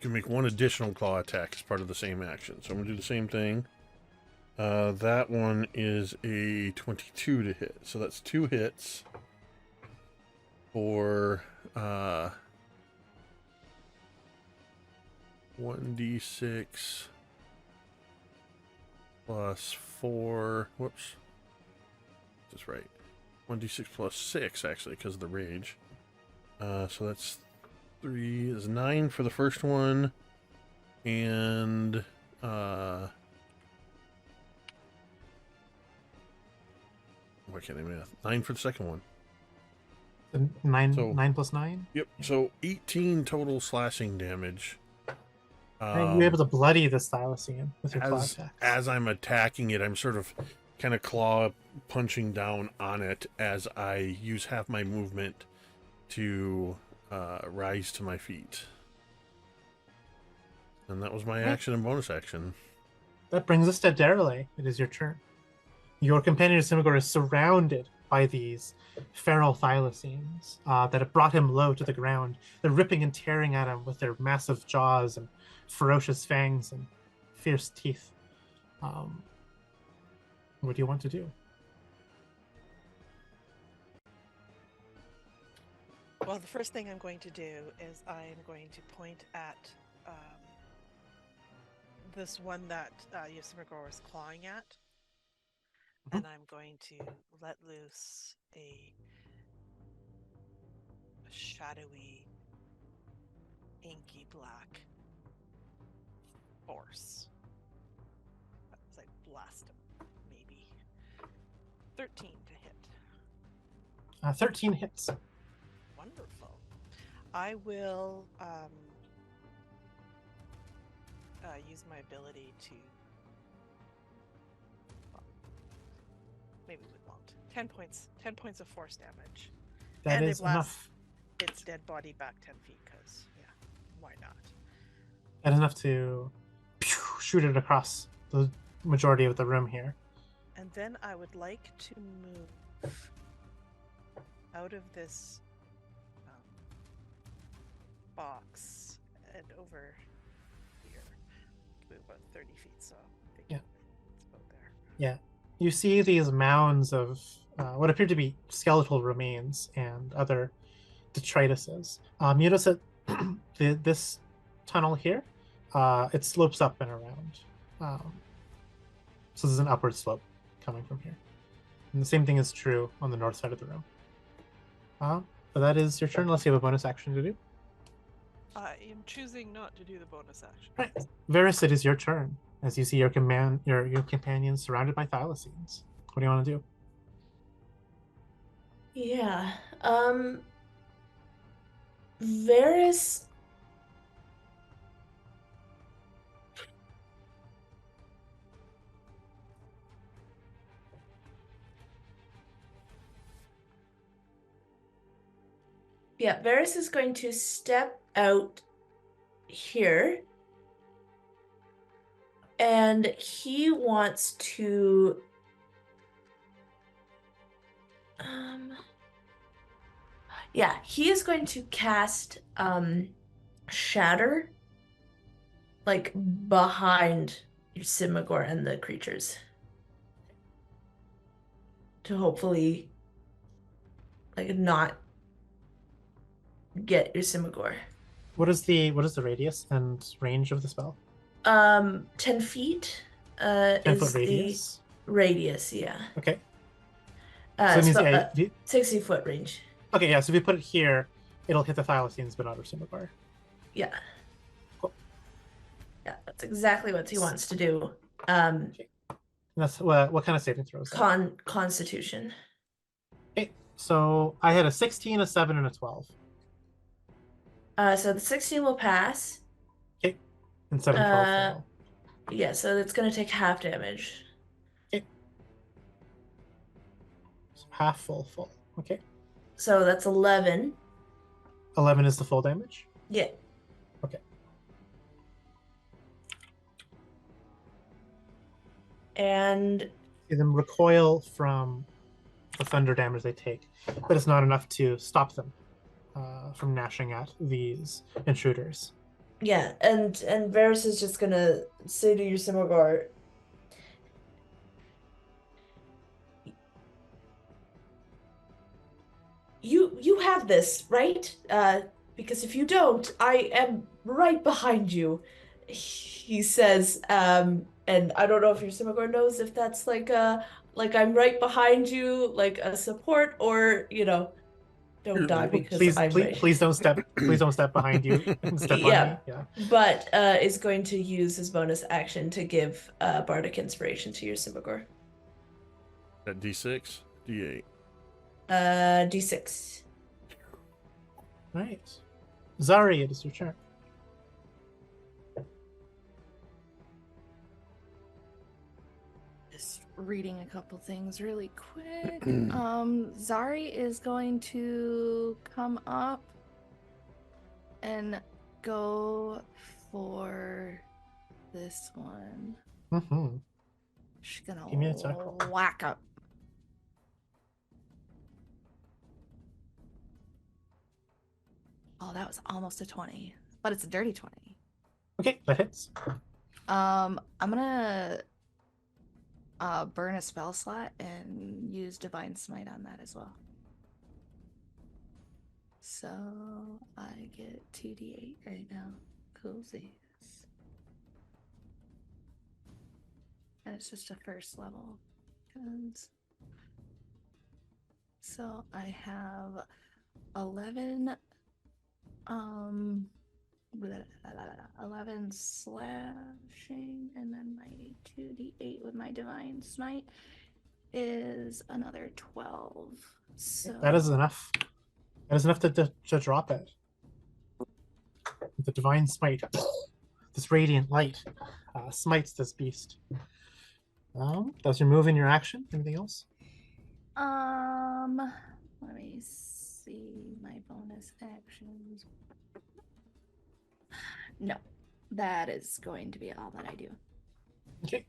You can make 1 additional claw attack as part of the same action. So I'm going to do the same thing. That one is a 22 to hit. So that's 2 hits for 1d6 plus 4. Whoops. That's right. 1d6 plus 6, actually, because of the rage. So that's 3 is 9 for the first one, and why can't I math? 9 for the second one. 9 plus 9? Yep, so 18 total slashing damage. You're able to bloody the thylacine with your claw attacks. As I'm attacking it, I'm sort of kind of claw punching down on it as I use half my movement to rise to my feet. And that was my action and bonus action. That brings us to Daeralei. It is your turn. Your companion Yrsimagor is surrounded by these feral thylacines that have brought him low to the ground. They're ripping and tearing at him with their massive jaws and ferocious fangs and fierce teeth. What do you want to do? Well, the first thing I'm going to do is I'm going to point at this one that Yrsimagor was clawing at, and I'm going to let loose a shadowy, inky black force. As I blast him, maybe 13 to hit. 13 hits. Wonderful. I will use my ability to maybe we won't. 10 points. 10 points of force damage. That And they is blast enough. its dead body back 10 feet, because, yeah, why not? That is enough to shoot it across the majority of the room here. And then I would like to move out of this box and over here. Move about 30 feet, so I think Yeah. it's about there. Yeah. You see these mounds of what appear to be skeletal remains and other detrituses. You notice that this tunnel here, it slopes up and around. So there's an upward slope coming from here. And the same thing is true on the north side of the room. But that is your turn, unless you have a bonus action to do. I am choosing not to do the bonus action. Right. Veris, it is your turn. As you see your companions surrounded by thylacines. What do you want to do? Yeah. Veris. Yeah, Veris is going to step out here. And he wants to yeah, he is going to cast Shatter like behind Yrsimagor and the creatures. To hopefully like not get Yrsimagor. What is the radius and range of the spell? 10 feet 10 is foot radius. the radius, yeah. Okay. So that means, yeah, 60-foot range. Okay, yeah, so if you put it here, it'll hit the thylacines, but not Yrsimagor. Yeah. Cool. Yeah, that's exactly what he wants to do. That's what kind of saving throws? Constitution. Okay, so I had a 16, a 7, and a 12. So the 16 will pass. Okay, and 7, 12 fail. Yeah, so it's going to take half damage. Okay. So half full. Okay. So that's 11. 11 is the full damage? Yeah. Okay. And See them recoil from the thunder damage they take, but it's not enough to stop them from gnashing at these intruders. yeah, and Veris is just gonna say to Yrsimagor, you have this, right? Because if you don't, I am right behind you. He says, and I don't know if Yrsimagor knows if that's like I'm right behind you, like a support, or don't die because I'm right. Please don't step behind you and step Yeah. on me. Yeah. But is going to use his bonus action to give bardic inspiration to Yrsimagor. At D6, D8. D6. Right. Zaari, it is your turn. Just reading a couple things really quick. Zaari is going to come up and go for this one. Mm-hmm. She's gonna Give me an attack roll. whack up. Oh, that was almost a 20, but it's a dirty 20. Okay, that hits. I'm gonna burn a spell slot and use Divine Smite on that as well. So I get 2d8 right now. Coolsies. And it's just a first level. So I have 11 11 slashing, and then my 2d8 with my Divine Smite is another 12. So That is enough. That is enough to drop it. The Divine Smite, this radiant light, smites this beast. Does your move in your action? Anything else? Let me see my bonus actions. No, that is going to be all that I do. Okay.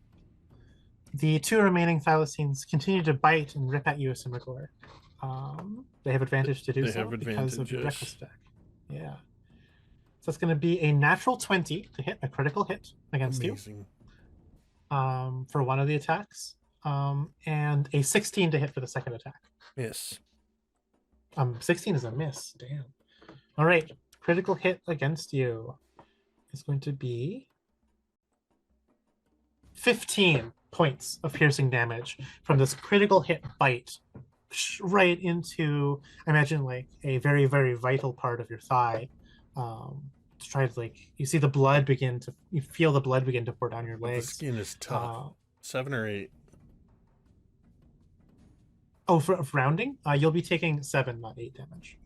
The two remaining thylacines continue to bite and rip at you, Yrsimagor. They have advantage to do They so have because of advantage, your yes. reckless attack. Yeah. So it's going to be a natural 20 to hit, a critical hit against Amazing. you for one of the attacks, and a 16 to hit for the second attack. Yes. 16 is a miss. Damn. All right. Critical hit against you is going to be 15 points of piercing damage from this critical hit bite right into, I imagine, like a very, very vital part of your thigh. To try to, like, you see the blood begin to, you feel the blood begin to pour down your But the legs. skin is tough. 7 or 8. For rounding, you'll be taking 7, not 8 damage.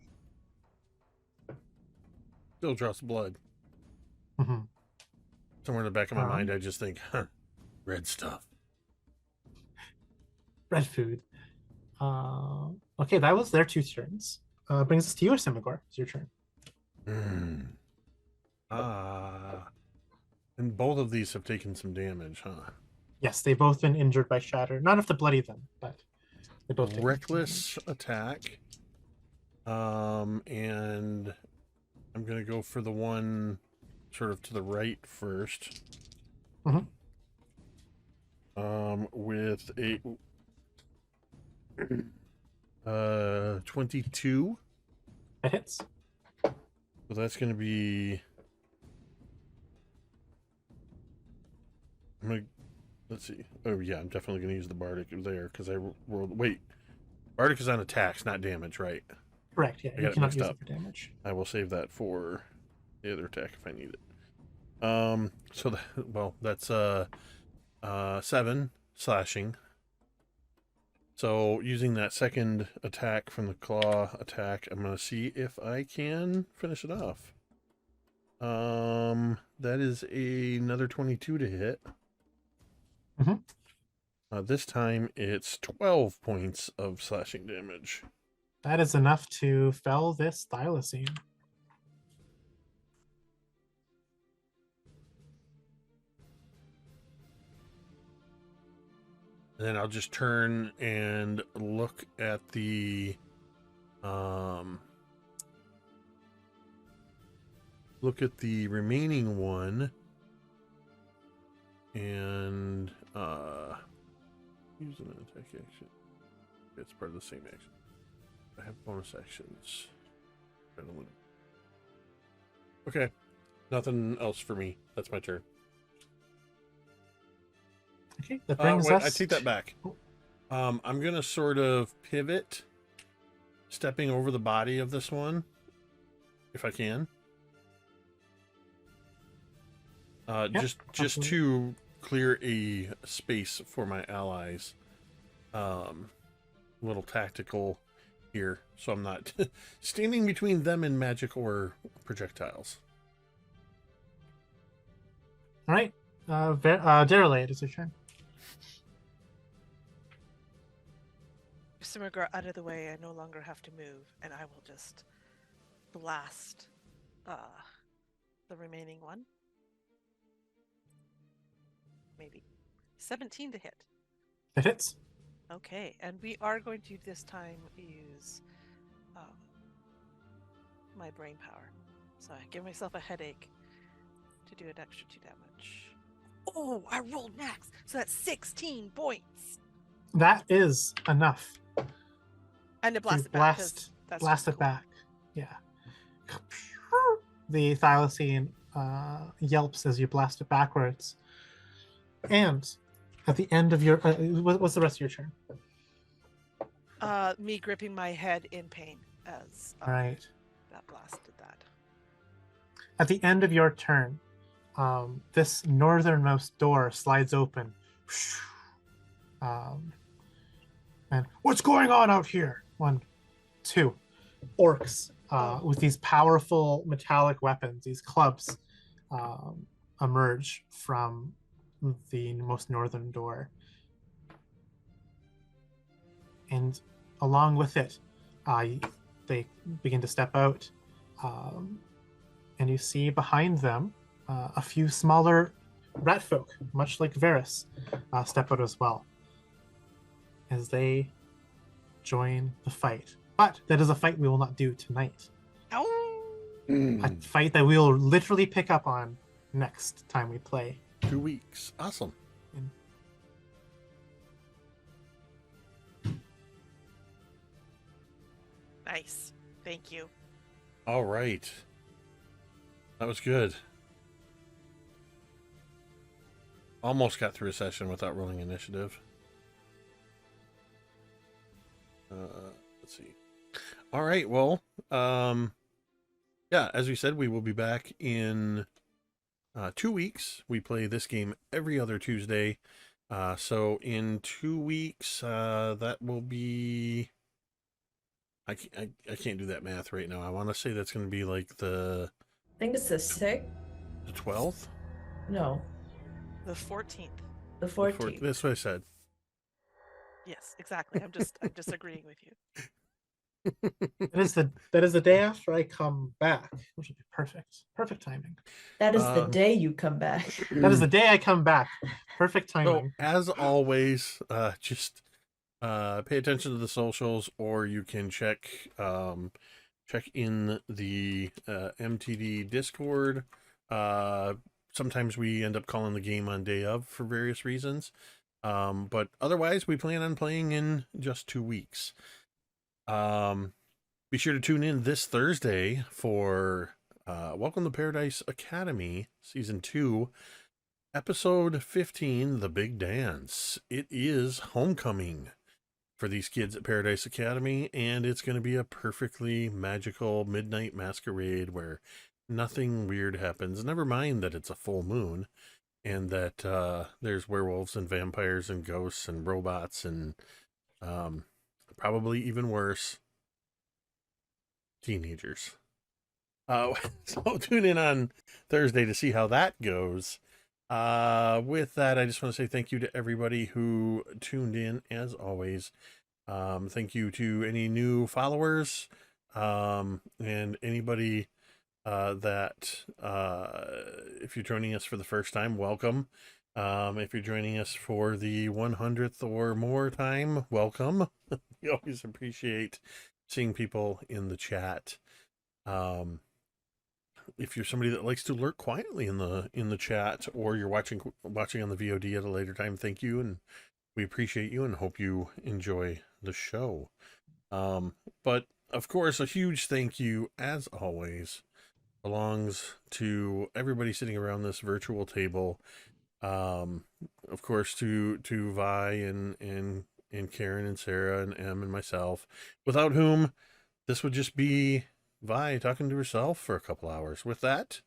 Still drops blood. Mm-hmm. Somewhere in the back of my mind, I just think, red stuff. Red food. Okay, that was their 2 turns. Brings us to you, Yrsimagor. It's your turn. And both of these have taken some damage, huh? Yes, they've both been injured by shatter. Not enough to bloody them, but they both take Reckless attack. And I'm gonna go for the one sort of to the right first. Mhm. With a 22. That hits. So that's gonna be. Let's see. Oh yeah, I'm definitely gonna use the Bardic there because I rolled. Wait, Bardic is on attacks, not damage, right? Correct. Yeah, I you got it cannot mixed use up. it for damage. I will save that for the other attack if I need it. So that's 7 slashing. So using that second attack from the claw attack, I'm gonna see if I can finish it off. That is another 22 to hit. Mm-hmm. This time it's 12 points of slashing damage. That is enough to fell this thylacine. And then I'll just turn and look at the remaining one and use an attack action. It's part of the same action. I have bonus actions. Okay. Nothing else for me. That's my turn. Okay, that brings wait, us. I take that back. I'm gonna sort of pivot, stepping over the body of this one, if I can. Just absolutely. to clear a space for my allies. Little tactical here, so I'm not standing between them and magic or projectiles. All right, Daeralei, it is your turn. Yrsimagor out of the way, I no longer have to move, and I will just blast the remaining one. Maybe. 17 to hit. That hits. Okay, and we are going to this time use my brain power. So I give myself a headache to do an extra 2 damage. Oh, I rolled max, so that's 16 points. That is enough. And to blast to it back. 'Cause that's blast just it cool. back. Yeah. The thylacine yelps as you blast it backwards. And at the end of your, what's the rest of your turn? Me gripping my head in pain as All right. that blast did that. At the end of your turn, this northernmost door slides open. And what's going on out here? 1, 2 orcs with these powerful metallic weapons, these clubs, emerge from the most northern door. And along with it, they begin to step out, and you see behind them a few smaller rat folk, much like Veris, step out as well as they join the fight. But that is a fight we will not do tonight. A fight that we will literally pick up on next time we play. 2 weeks. Awesome. Nice. Thank you. All right. That was good. Almost got through a session without rolling initiative. Let's see. All right. Well, yeah, as we said, we will be back in 2 weeks. We play this game every other Tuesday. So in 2 weeks, that will be... I can't do that math right now. I want to say that's going to be like I think it's the 6th. the 12th? No, The 14th. the 14th. That's what I said. Yes, exactly. I'm just agreeing with you. That is the day after I come back, which would be perfect. Perfect timing. That is the day you come back. That is the day I come back. Perfect So, timing. as always, just pay attention to the socials, or you can check in the MTD Discord. Sometimes we end up calling the game on day of for various reasons. But otherwise, we plan on playing in just 2 weeks. Be sure to tune in this Thursday for Welcome to Paradise Academy Season 2, Episode 15, The Big Dance. It is homecoming for these kids at Paradise Academy, and it's going to be a perfectly magical midnight masquerade where nothing weird happens. Never mind that it's a full moon and that there's werewolves and vampires and ghosts and robots and probably even worse, teenagers. So tune in on Thursday to see how that goes. With that, I just want to say thank you to everybody who tuned in, as always. Thank you to any new followers, and anybody that if you're joining us for the first time, welcome. If you're joining us for the 100th or more time, welcome. We always appreciate seeing people in the chat. If you're somebody that likes to lurk quietly in the chat, or you're watching on the VOD at a later time, thank you, and we appreciate you and hope you enjoy the show. But of course, a huge thank you, as always, belongs to everybody sitting around this virtual table. Of course, to Vi and Kaeryn and Sara and Em and myself, without whom this would just be Vi talking to herself for a couple hours. With that,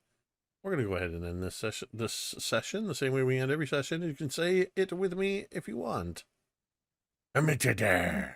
we're going to go ahead and end this session the same way we end every session. You can say it with me if you want. Emitter.